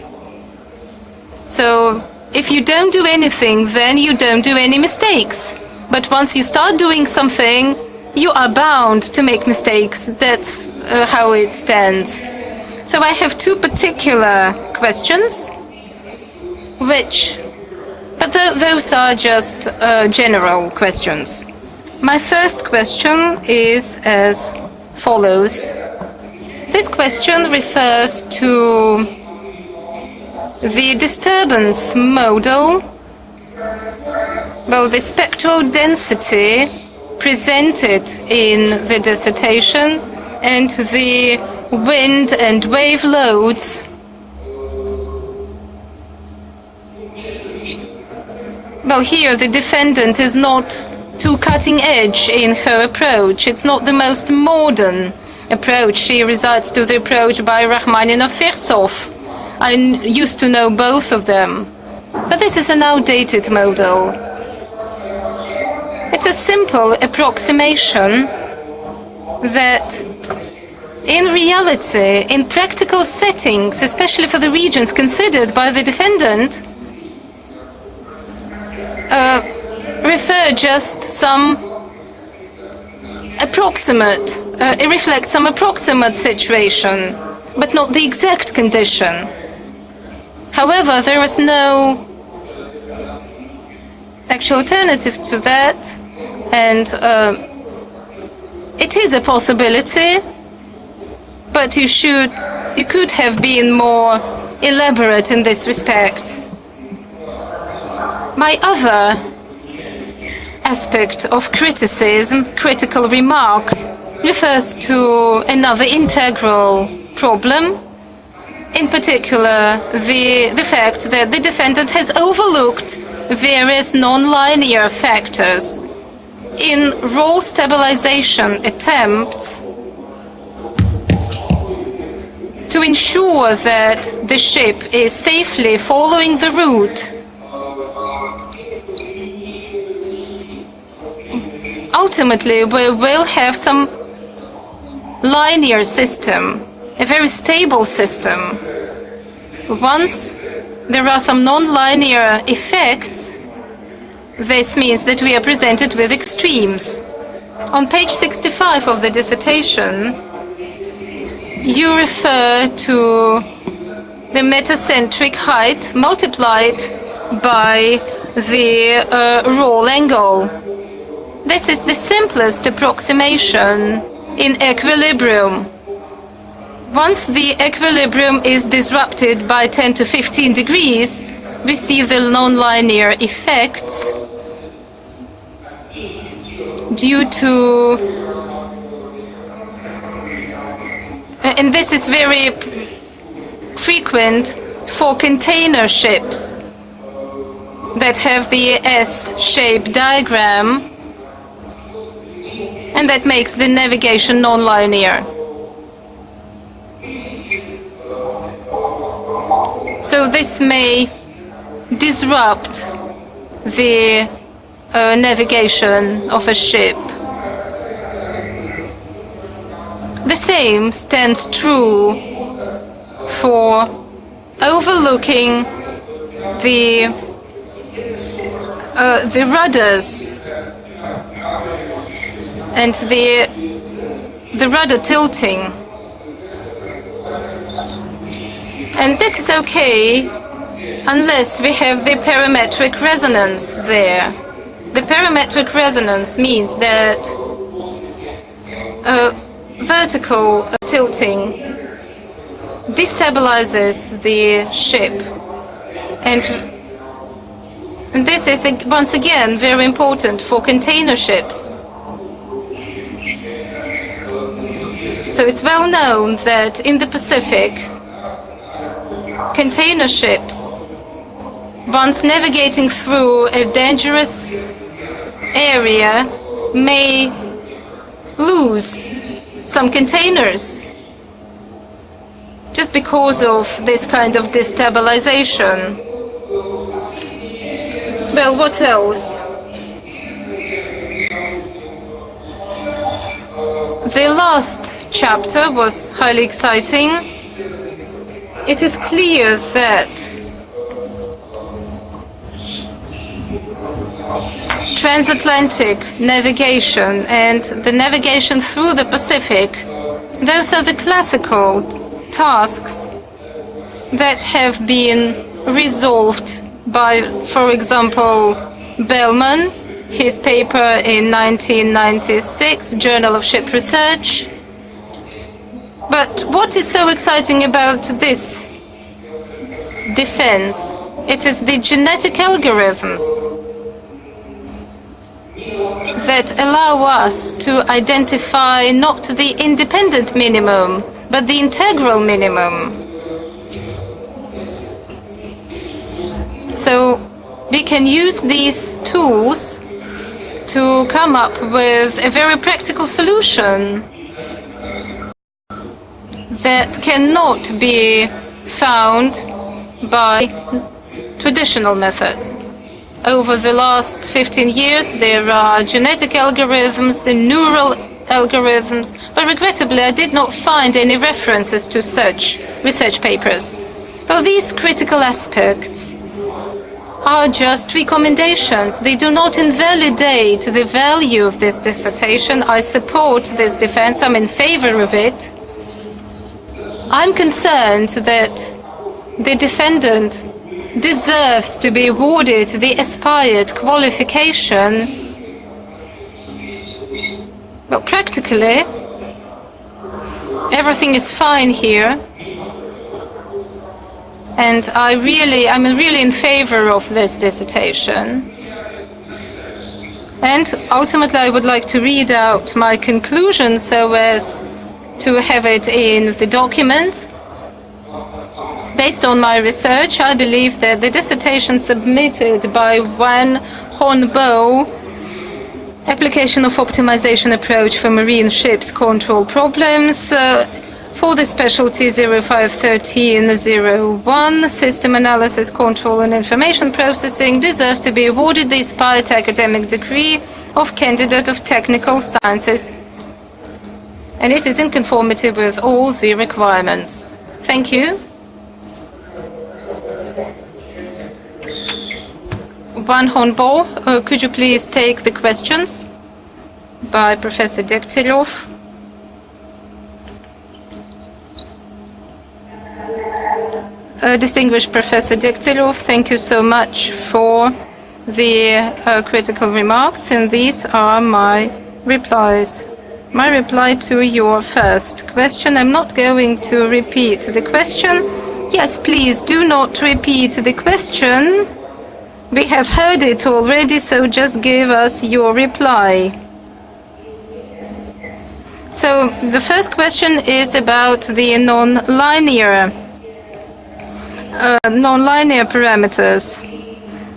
So if you don't do anything, then you don't do any mistakes. But once you start doing something, you are bound to make mistakes. That's how it stands. So I have two particular questions, but those are just general questions. My first question is as follows. This question refers to the disturbance model, well, the spectral density presented in the dissertation and the wind and wave loads. Well, here the defendant is not too cutting edge in her approach. It's not the most modern approach. She recites to the approach by Rachmaninoff-Versov. I used to know both of them. But this is an outdated model. It's a simple approximation that in reality, in practical settings, especially for the regions considered by the defendant, refer just some approximate, it reflects some approximate situation, but not the exact condition. However, there is no actual alternative to that, and it is a possibility, but you could have been more elaborate in this respect. My other aspect of criticism, critical remark, refers to another integral problem, in particular the fact that the defendant has overlooked various non-linear factors in roll stabilization attempts to ensure that the ship is safely following the route. Ultimately, we will have some linear system, a very stable system. Once there are some non-linear effects, this means that we are presented with extremes. On page 65 of the dissertation, you refer to the metacentric height multiplied by the roll angle. This is the simplest approximation in equilibrium. Once the equilibrium is disrupted by 10 to 15 degrees, we see the non-linear effects due to, and this is very frequent for container ships that have the S-shaped diagram, and that makes the navigation non-linear. So this may disrupt the navigation of a ship. The same stands true for overlooking the rudders and the rudder tilting. And this is okay unless we have the parametric resonance there. The parametric resonance means that vertical tilting destabilizes the ship. And this is, once again, very important for container ships. So it's well known that in the Pacific, container ships, once navigating through a dangerous area, may lose some containers just because of this kind of destabilization. Well, what else? The last chapter was highly exciting. It is clear that transatlantic navigation and the navigation through the Pacific, those are the classical tasks that have been resolved by, for example, Bellman, his paper in 1996, Journal of Ship Research. But what is so exciting about this defense? It is the genetic algorithms that allow us to identify not the independent minimum, but the integral minimum. So we can use these tools to come up with a very practical solution that cannot be found by traditional methods. Over the last 15 years, there are genetic algorithms and neural algorithms, but regrettably, I did not find any references to such research papers. Well, these critical aspects are just recommendations. They do not invalidate the value of this dissertation. I support this defense. I'm in favor of it. I'm concerned that the defendant deserves to be awarded the aspired qualification. But practically, everything is fine here. And I'm really in favor of this dissertation. And ultimately, I would like to read out my conclusion so as to have it in the documents. Based on my research, I believe that the dissertation submitted by Wang Hongbo, Application of Optimization Approach for Marine Ships Control Problems, for the specialty 051301, System Analysis, Control and Information Processing, deserves to be awarded the aspired academic degree of Candidate of Technical Sciences, and it is in conformity with all the requirements. Thank you. Wang Hongbo, could you please take the questions by Professor Degtyaryov? Distinguished Professor Degtyaryov, thank you so much for the critical remarks, and these are my replies. My reply to your first question, I'm not going to repeat the question. Yes, please do not repeat the question. We have heard it already, so just give us your reply. So the first question is about the non-linear parameters.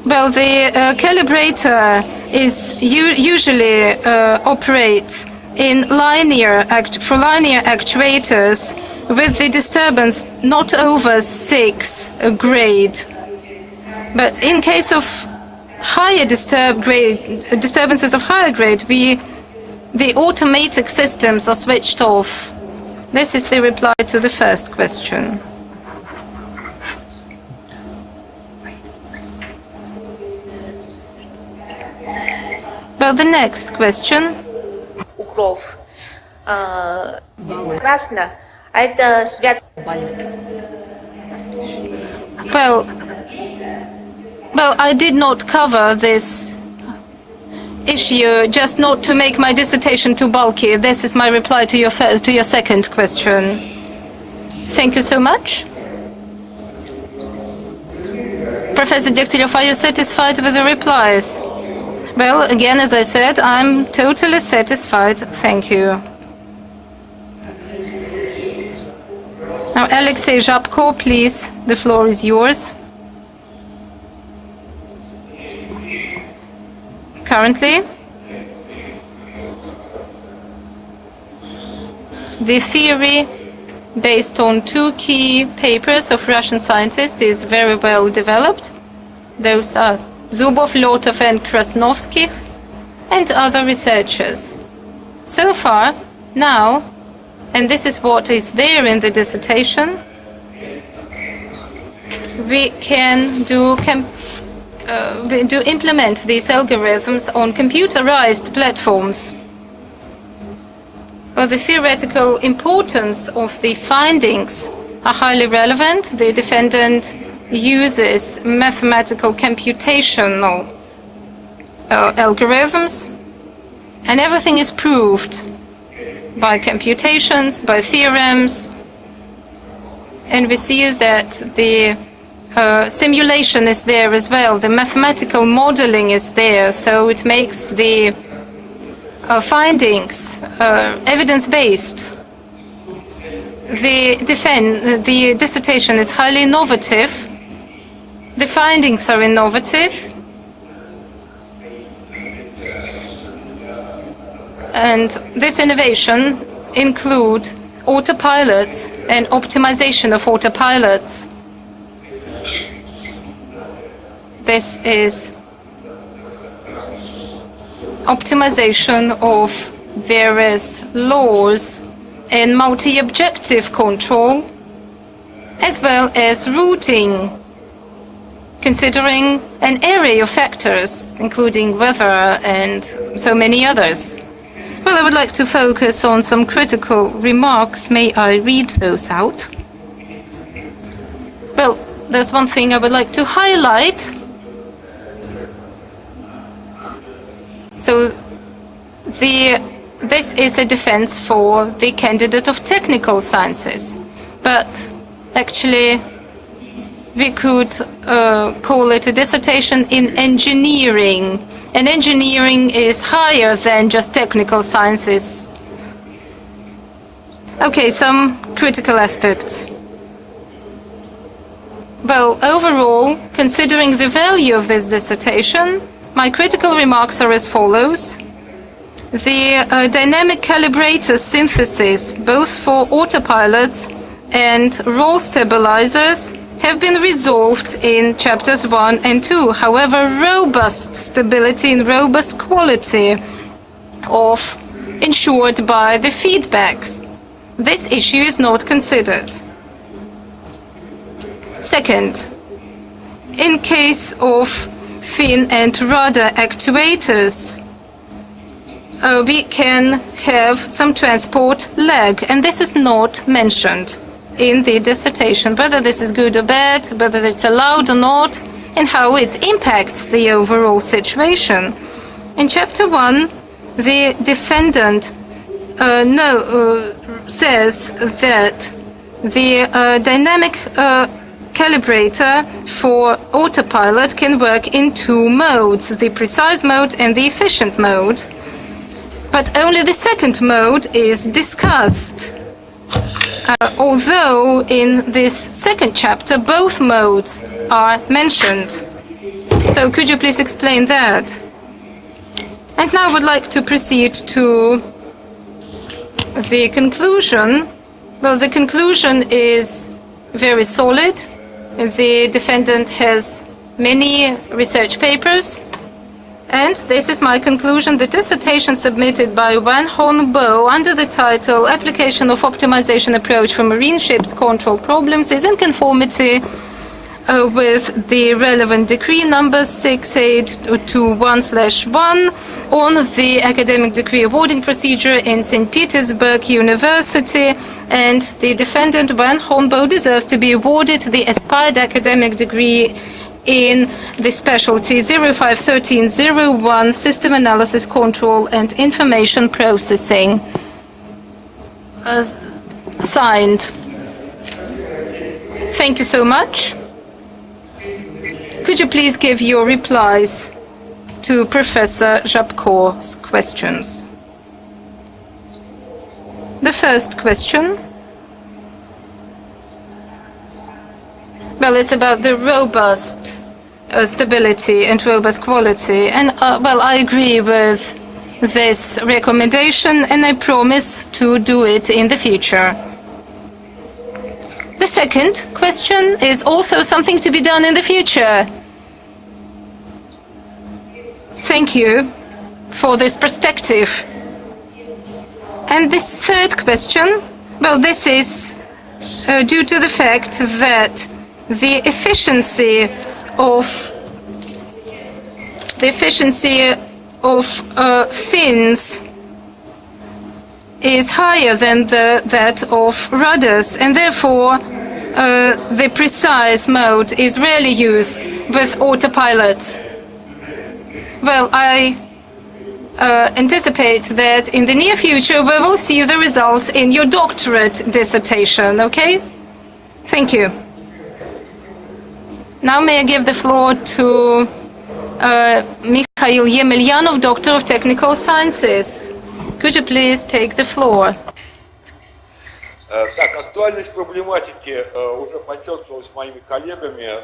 Well, the calibrator is usually operates in for linear actuators with the disturbance not over 6 grade. But in case of higher disturbances of higher grade, the automatic systems are switched off. This is the reply to the first question. Well, the next question. Well, I did not cover this issue just not to make my dissertation too bulky. This is my reply to your second question. Thank you so much. Professor Degtyaryov, are you satisfied with the replies? Well, again, as I said, I'm totally satisfied. Thank you. Now, Alexei Zhabko, please, the floor is yours. Currently, the theory based on 2 key papers of Russian scientists is very well developed. Those are Zubov, Lotov, and Krasnovskih, and other researchers. So far, now, and this is what is there in the dissertation, we can do to implement these algorithms on computerized platforms. Well, the theoretical importance of the findings are highly relevant. The defendant uses mathematical computational algorithms, and everything is proved by computations, by theorems, and we see that the simulation is there as well. The mathematical modeling is there, so it makes the findings evidence-based. The dissertation is highly innovative. The findings are innovative. And these innovations include autopilots and optimization of autopilots. This is optimization of various laws and multi-objective control, as well as routing, considering an array of factors, including weather and so many others. Well, I would like to focus on some critical remarks. May I read those out? Well, there's one thing I would like to highlight. So this is a defense for the candidate of technical sciences, but actually we could call it a dissertation in engineering. And engineering is higher than just technical sciences. Okay, some critical aspects. Well, overall, considering the value of this dissertation, my critical remarks are as follows. The dynamic calibrator synthesis, both for autopilots and roll stabilizers, have been resolved in chapters 1 and 2. However, robust stability and robust quality of ensured by the feedbacks. This issue is not considered. Second, in case of fin and rudder actuators, we can have some transport lag, and this is not mentioned in the dissertation, whether this is good or bad, whether it's allowed or not, and how it impacts the overall situation. In chapter 1, the defendant says that the dynamic calibrator for autopilot can work in two modes, the precise mode and the efficient mode. But only the second mode is discussed. Although in this second chapter both modes are mentioned. So could you please explain that? And now I would like to proceed to the conclusion. Well, the conclusion is very solid. The defendant has many research papers. And this is my conclusion. The dissertation submitted by Wang Hongbo under the title Application of Optimization Approach for Marine Ships Control Problems is in conformity with the relevant decree number 6821/1 on the academic degree awarding procedure in St. Petersburg University, and the defendant Wang Hongbo deserves to be awarded the aspired academic degree in the specialty 051301 System Analysis Control and Information Processing. Signed. Thank you so much. Could you please give your replies to Professor Żabko's questions? The first question. Well, it's about the robust stability and robust quality. And, well, I agree with this recommendation, and I promise to do it in the future. The second question is also something to be done in the future. Thank you for this perspective. And this third question, well, this is due to the fact that the efficiency of the efficiency of fins is higher than that of rudders, and therefore the precise mode is rarely used with autopilots. Well, I anticipate that in the near future we will see the results in your doctorate dissertation, okay? Thank you. Now may I give the floor to Mikhail Yemelyanov, Doctor of Technical Sciences. Could you please take the floor? Так, актуальность проблематики уже подчеркивалась моими коллегами.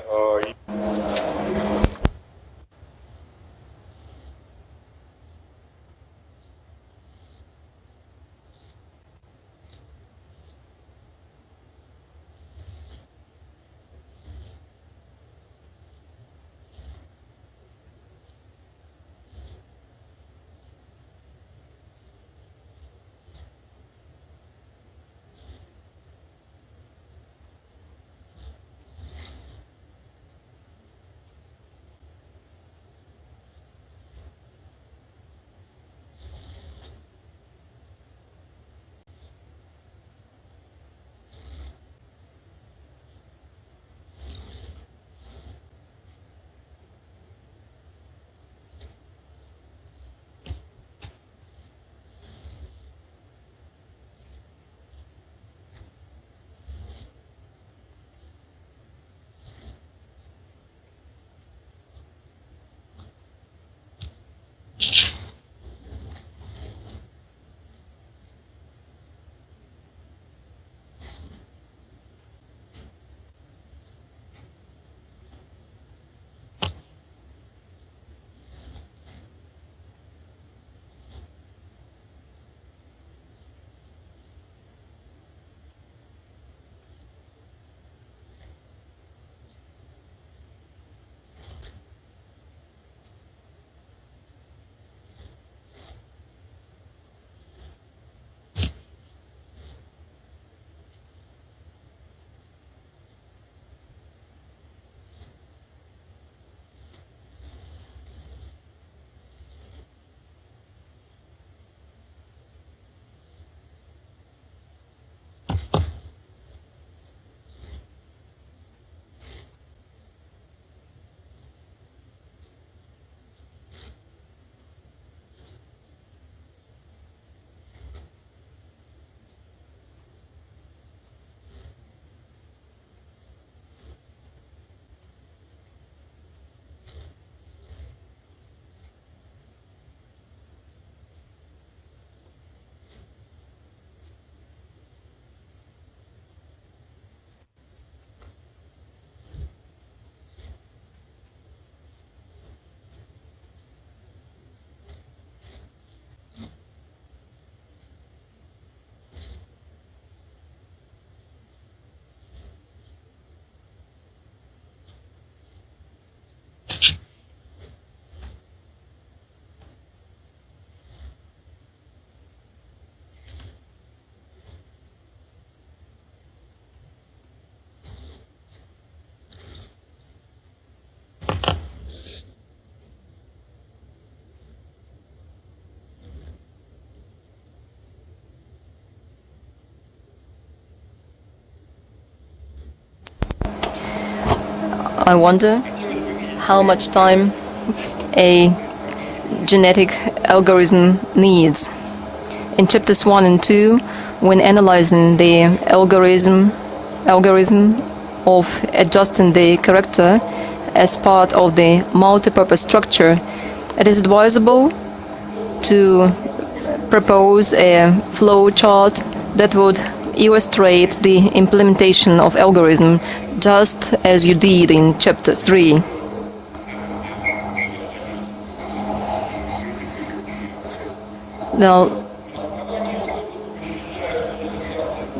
I wonder how much time a genetic algorithm needs. In chapters 1 and 2, when analyzing the algorithm of adjusting the character as part of the multipurpose structure, it is advisable to propose a flow chart that would illustrate the implementation of algorithm just as you did in chapter 3. Now,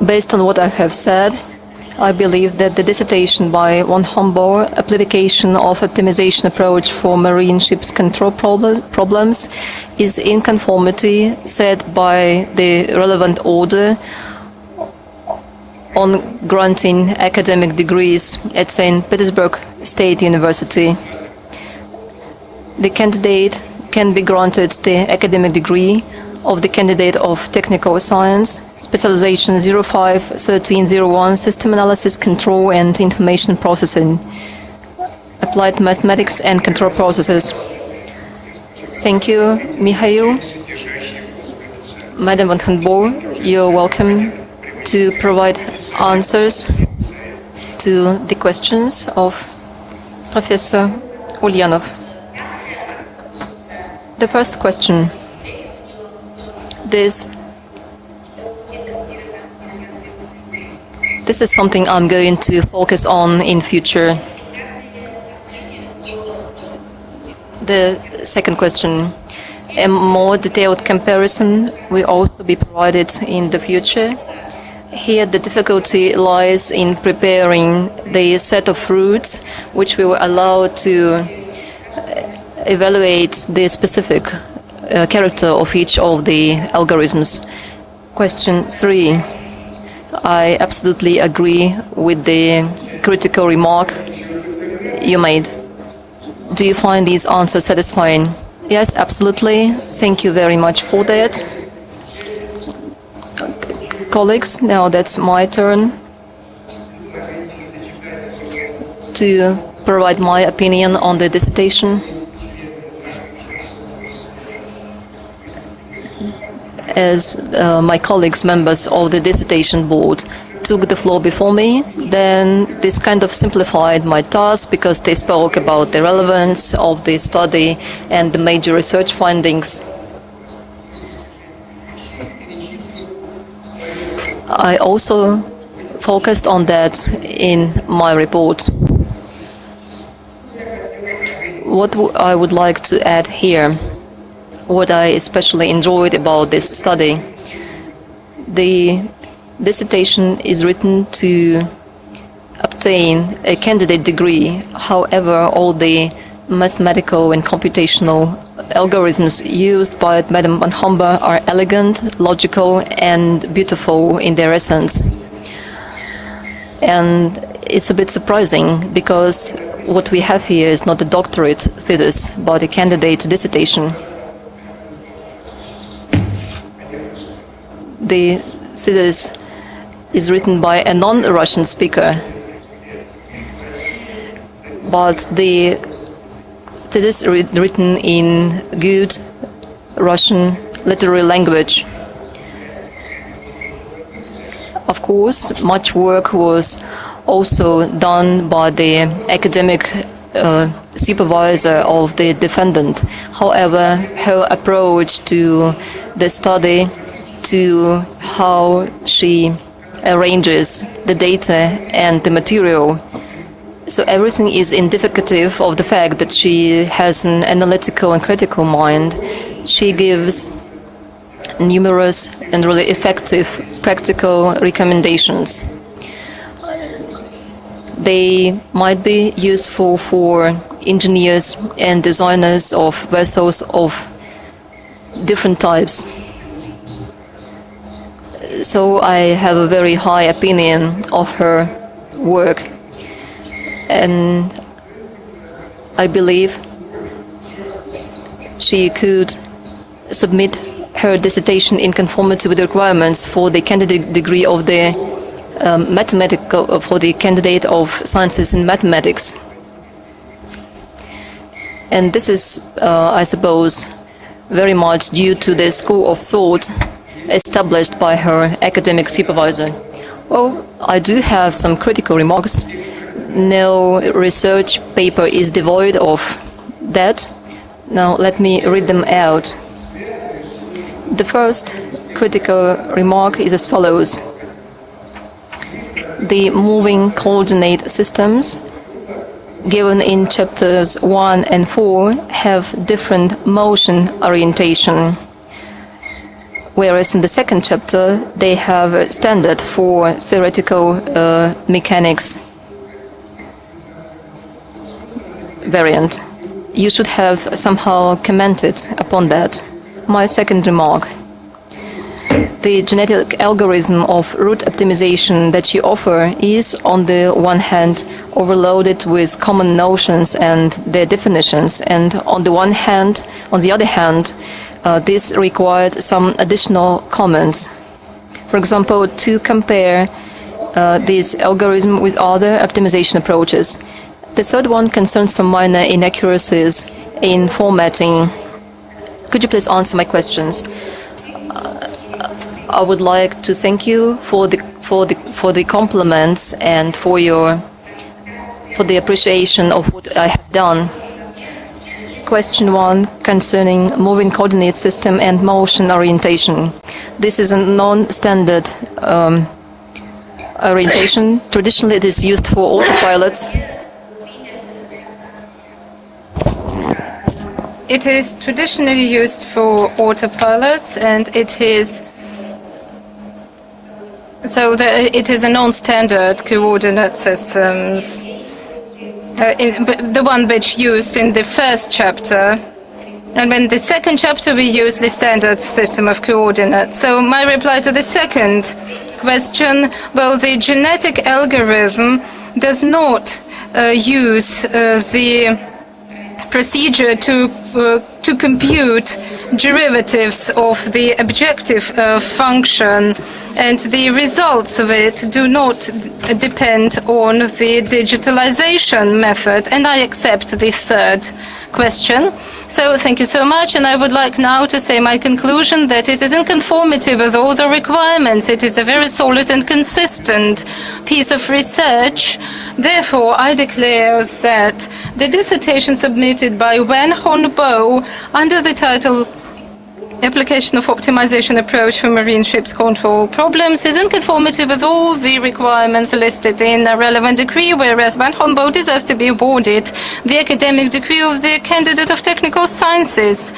based on what I have said, I believe that the dissertation by Wang Hongbo, Application of Optimization Approach for Marine Ships Control Problems, is in conformity set by the relevant order on granting academic degrees at St. Petersburg State University. the candidate can be granted the academic degree of the candidate of technical science, specialization 05-1301, system analysis, control and information processing, applied mathematics and control processes. Thank you, Mikhail. Madam Wang Hongbo, you're welcome to provide answers to the questions of Professor Ulyanov. The first question. This is something I'm going to focus on in future. The second question. A more detailed comparison will also be provided in the future. Here the difficulty lies in preparing the set of routes which will allow to evaluate the specific character of each of the algorithms. Question 3. I absolutely agree with the critical remark you made. Do you find these answers satisfying? Yes, absolutely. Thank you very much for that. Colleagues, now that's my turn to provide my opinion on the dissertation. As my colleagues, members of the dissertation board, took the floor before me, then this kind of simplified my task because they spoke about the relevance of the study and the major research findings. I also focused on that in my report. What I would like to add here, what I especially enjoyed about this study, the dissertation is written to obtain a candidate degree. However, all the mathematical and computational algorithms used by Madam Wang Hongbo are elegant, logical, and beautiful in their essence. And it's a bit surprising because what we have here is not a doctorate thesis, but a candidate dissertation. The thesis is written by a non-Russian speaker, but the thesis is written in good Russian literary language. Of course, much work was also done by the academic supervisor of the defendant. However, her approach to the study, to how she arranges the data and the material, so everything is indicative of the fact that she has an analytical and critical mind. She gives numerous and really effective practical recommendations. They might be useful for engineers and designers of vessels of different types. So I have a very high opinion of her work, and I believe she could submit her dissertation in conformity with the requirements for the candidate degree of the for the candidate of sciences in mathematics. And this is, I suppose, very much due to the school of thought established by her academic supervisor. Well, I do have some critical remarks. No research paper is devoid of that. Now let me read them out. The first critical remark is as follows. The moving coordinate systems given in chapters 1 and 4 have different motion orientation, whereas in the second chapter they have a standard for theoretical mechanics variant. You should have somehow commented upon that. My second remark. The genetic algorithm of root optimization that you offer is, on the one hand, overloaded with common notions and their definitions, and on the other hand, this required some additional comments. For example, to compare this algorithm with other optimization approaches. The third one concerns some minor inaccuracies in formatting. Could you please answer my questions? I would like to thank you for the compliments and for the appreciation of what I have done. Question 1 concerning moving coordinate system and motion orientation. This is a non-standard orientation. Traditionally, it is used for autopilots. It is traditionally used for autopilots, and it is it is a non-standard coordinate systems. The one which used in the first chapter, and in the second chapter we use the standard system of coordinates. So my reply to the second question, well, the genetic algorithm does not use the procedure to compute derivatives of the objective function, and the results of it do not depend on the digitalization method. And I accept the third question. So thank you so much, and I would like now to say my conclusion that it is in conformity with all the requirements. It is a very solid and consistent piece of research. Therefore, I declare that the dissertation submitted by Wang Hongbo under the title Application of Optimization Approach for Marine Ships Control Problems is in conformity with all the requirements listed in a relevant decree, whereas Wang Hongbo deserves to be awarded the academic degree of the Candidate of Technical Sciences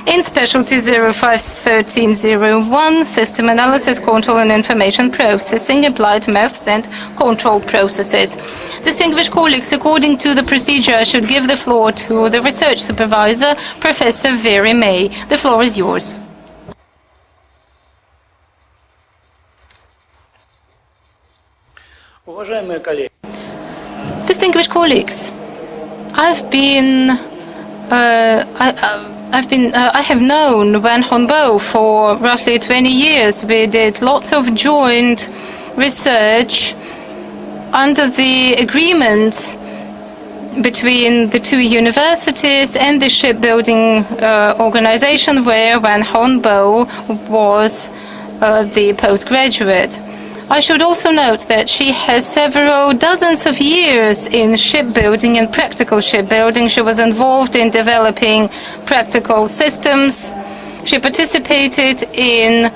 in Specialty 051301, System Analysis, Control and Information Processing, Applied Maths and Control Processes. Distinguished colleagues, according to the procedure, I should give the floor to the research supervisor, Professor Very May. The floor is yours. Distinguished colleagues, I have known Wang Hongbo for roughly 20 years. We did lots of joint research under the agreement between the two universities and the shipbuilding organization where Wang Hongbo was the postgraduate. I should also note that she has several dozens of years in shipbuilding and practical shipbuilding. She was involved in developing practical systems. She participated in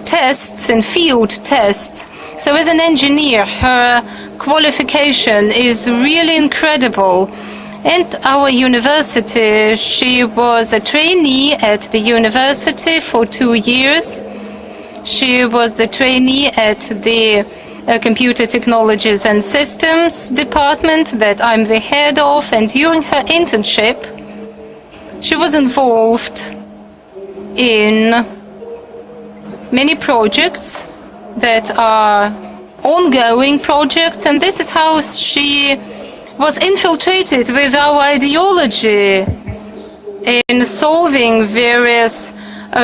tests and field tests. So as an engineer, her qualification is really incredible. At our university, she was a trainee at the university for 2 years. She was the trainee at the Computer Technologies and Systems department that I'm the head of, and during her internship, she was involved in many projects that are ongoing projects, and this is how she was infiltrated with our ideology in solving various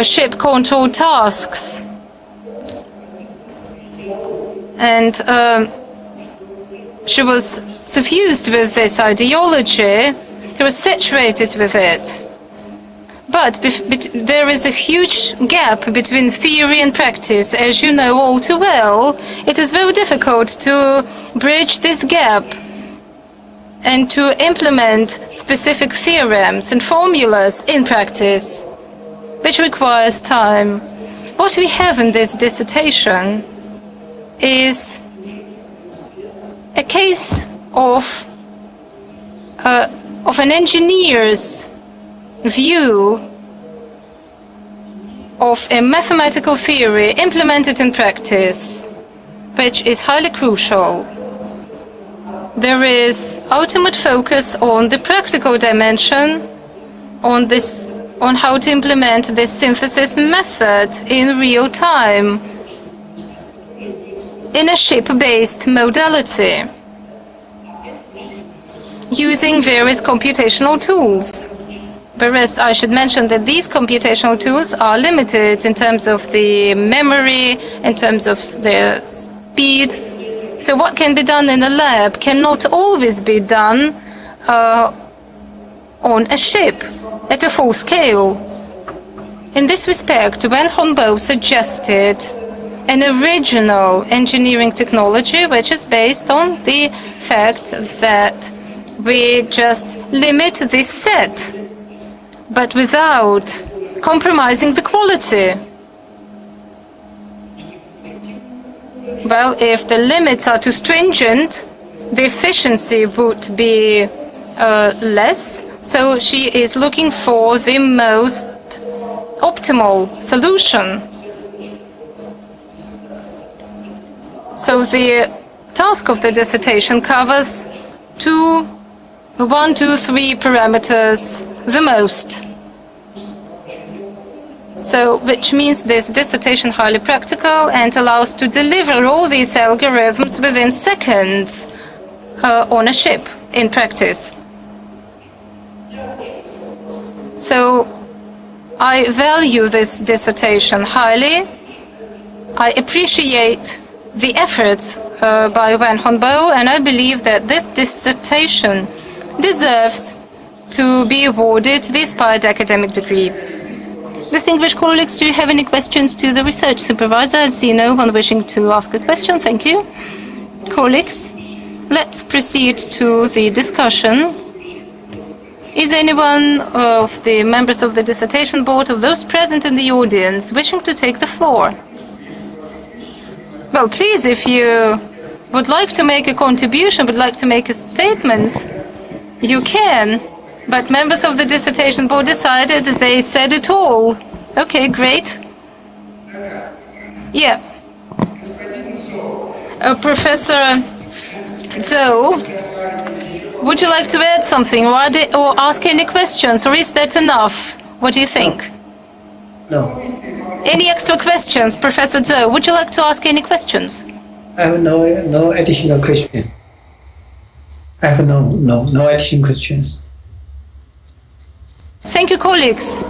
ship control tasks. And she was suffused with this ideology. She was saturated with it. But there is a huge gap between theory and practice, as you know all too well. It is very difficult to bridge this gap and to implement specific theorems and formulas in practice, which requires time. What we have in this dissertation is a case of an engineer's view of a mathematical theory implemented in practice, which is highly crucial. There is ultimate focus on the practical dimension, on this on how to implement this synthesis method in real time in a ship-based modality using various computational tools. Whereas I should mention that these computational tools are limited in terms of the memory, in terms of their speed. So what can be done in a lab cannot always be done on a ship at a full scale. In this respect, Wang Hongbo suggested an original engineering technology which is based on the fact that we just limit this set, but without compromising the quality. Well, if the limits are too stringent, the efficiency would be less. So she is looking for the most optimal solution. So the task of the dissertation covers 1, 2, 3 parameters the most. So, which means this dissertation highly practical and allows to deliver all these algorithms within seconds on a ship in practice. So, I value this dissertation highly. I appreciate the efforts by Wang Hongbo, and I believe that this dissertation deserves to be awarded the aspired academic degree. Distinguished colleagues, do you have any questions to the research supervisor? I see no one wishing to ask a question. Thank you. Colleagues, let's proceed to the discussion. Is anyone of the members of the dissertation board, of those present in the audience, wishing to take the floor? Well, please, if you would like to make a contribution, would like to make a statement, you can. But members of the dissertation board decided that they said it all. Okay, great. Yeah. Professor Zhou, would you like to add something or ask any questions, or is that enough? What do you think? No. Any extra questions, Professor Zhou? Would you like to ask any questions? I have no additional question. I have no additional questions. Thank you, colleagues.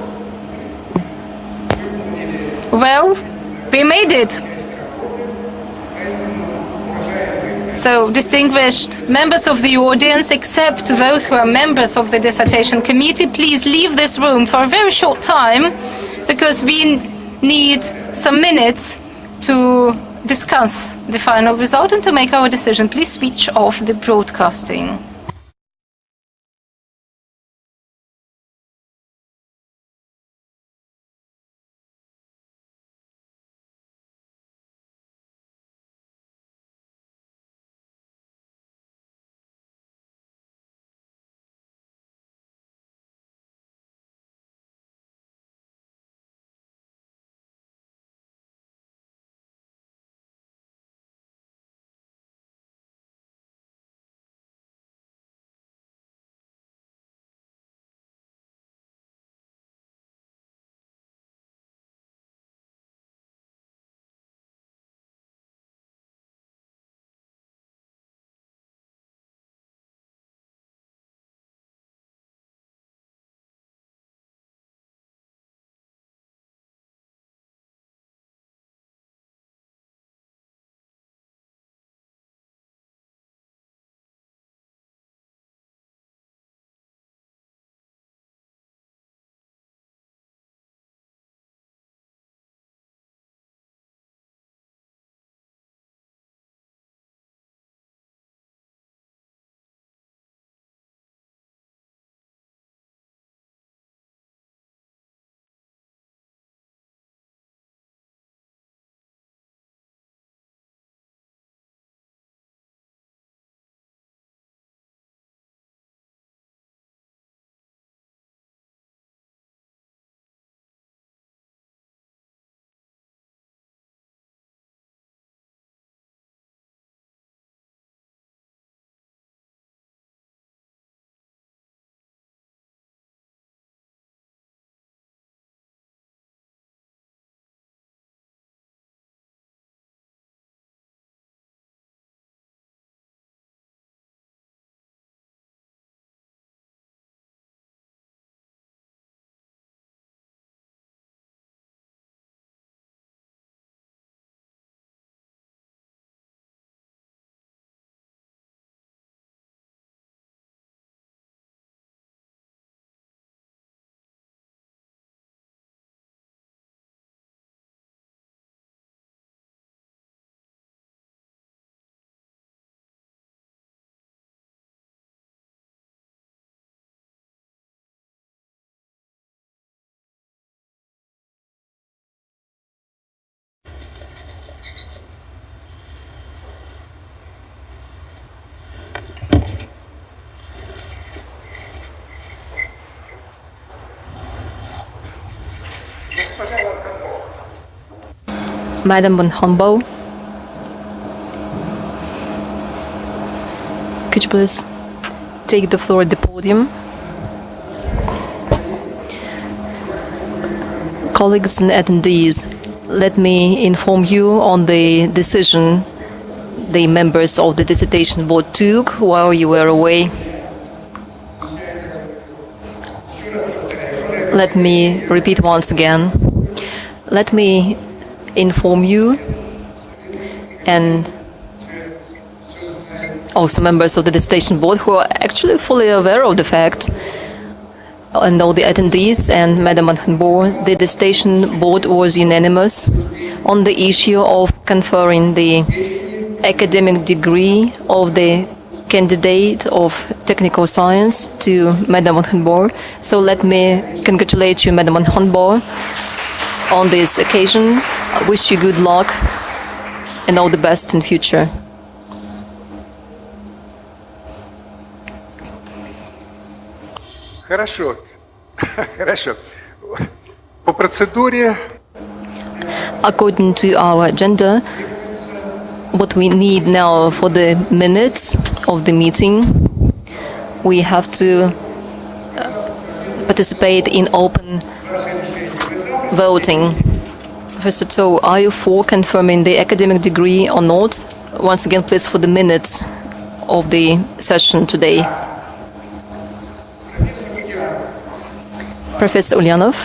Well, we made it. So, distinguished members of the audience, except those who are members of the dissertation committee, please leave this room for a very short time, because we need some minutes to discuss the final result and to make our decision. Please switch off the broadcasting. Madam Wang Hongbo, could you please take the floor at the podium? Colleagues and attendees, let me inform you on the decision the members of the dissertation board took while you were away. Let me repeat once again. Let me inform you and also members of the dissertation board who are actually fully aware of the fact, and all the attendees and Madam Wang Hongbo, the dissertation board was unanimous on the issue of conferring the academic degree of the candidate of technical science to Madam Wang Hongbo. So let me congratulate you, Madam Wang Hongbo, on this occasion. I wish you good luck and all the best in future. Хорошо. Хорошо. По процедуре. According to our agenda, what we need now for the minutes of the meeting, we have to participate in open voting. Professor To, are you for confirming the academic degree or not? Once again, please, for the minutes of the session today. Professor Ulyanov,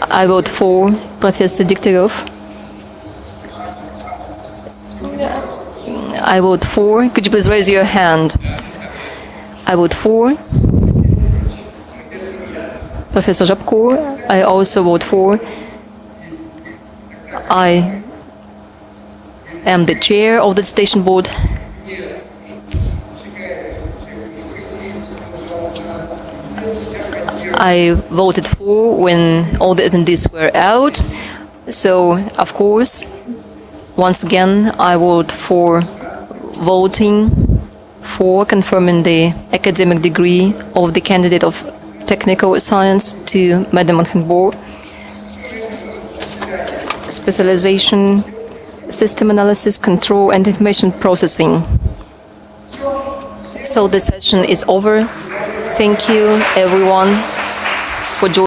I vote for. Professor Diktarov, I vote for. Could you please raise your hand? I vote for. Professor Zhabko, I also vote for. I am the chair of the station board. I voted for when all the attendees were out. So, of course, once again, I vote for voting for confirming the academic degree of the candidate of technical science to Madam Wang Hongbo. Specialization, system analysis, control, and information processing. So the session is over. Thank you, everyone, for joining.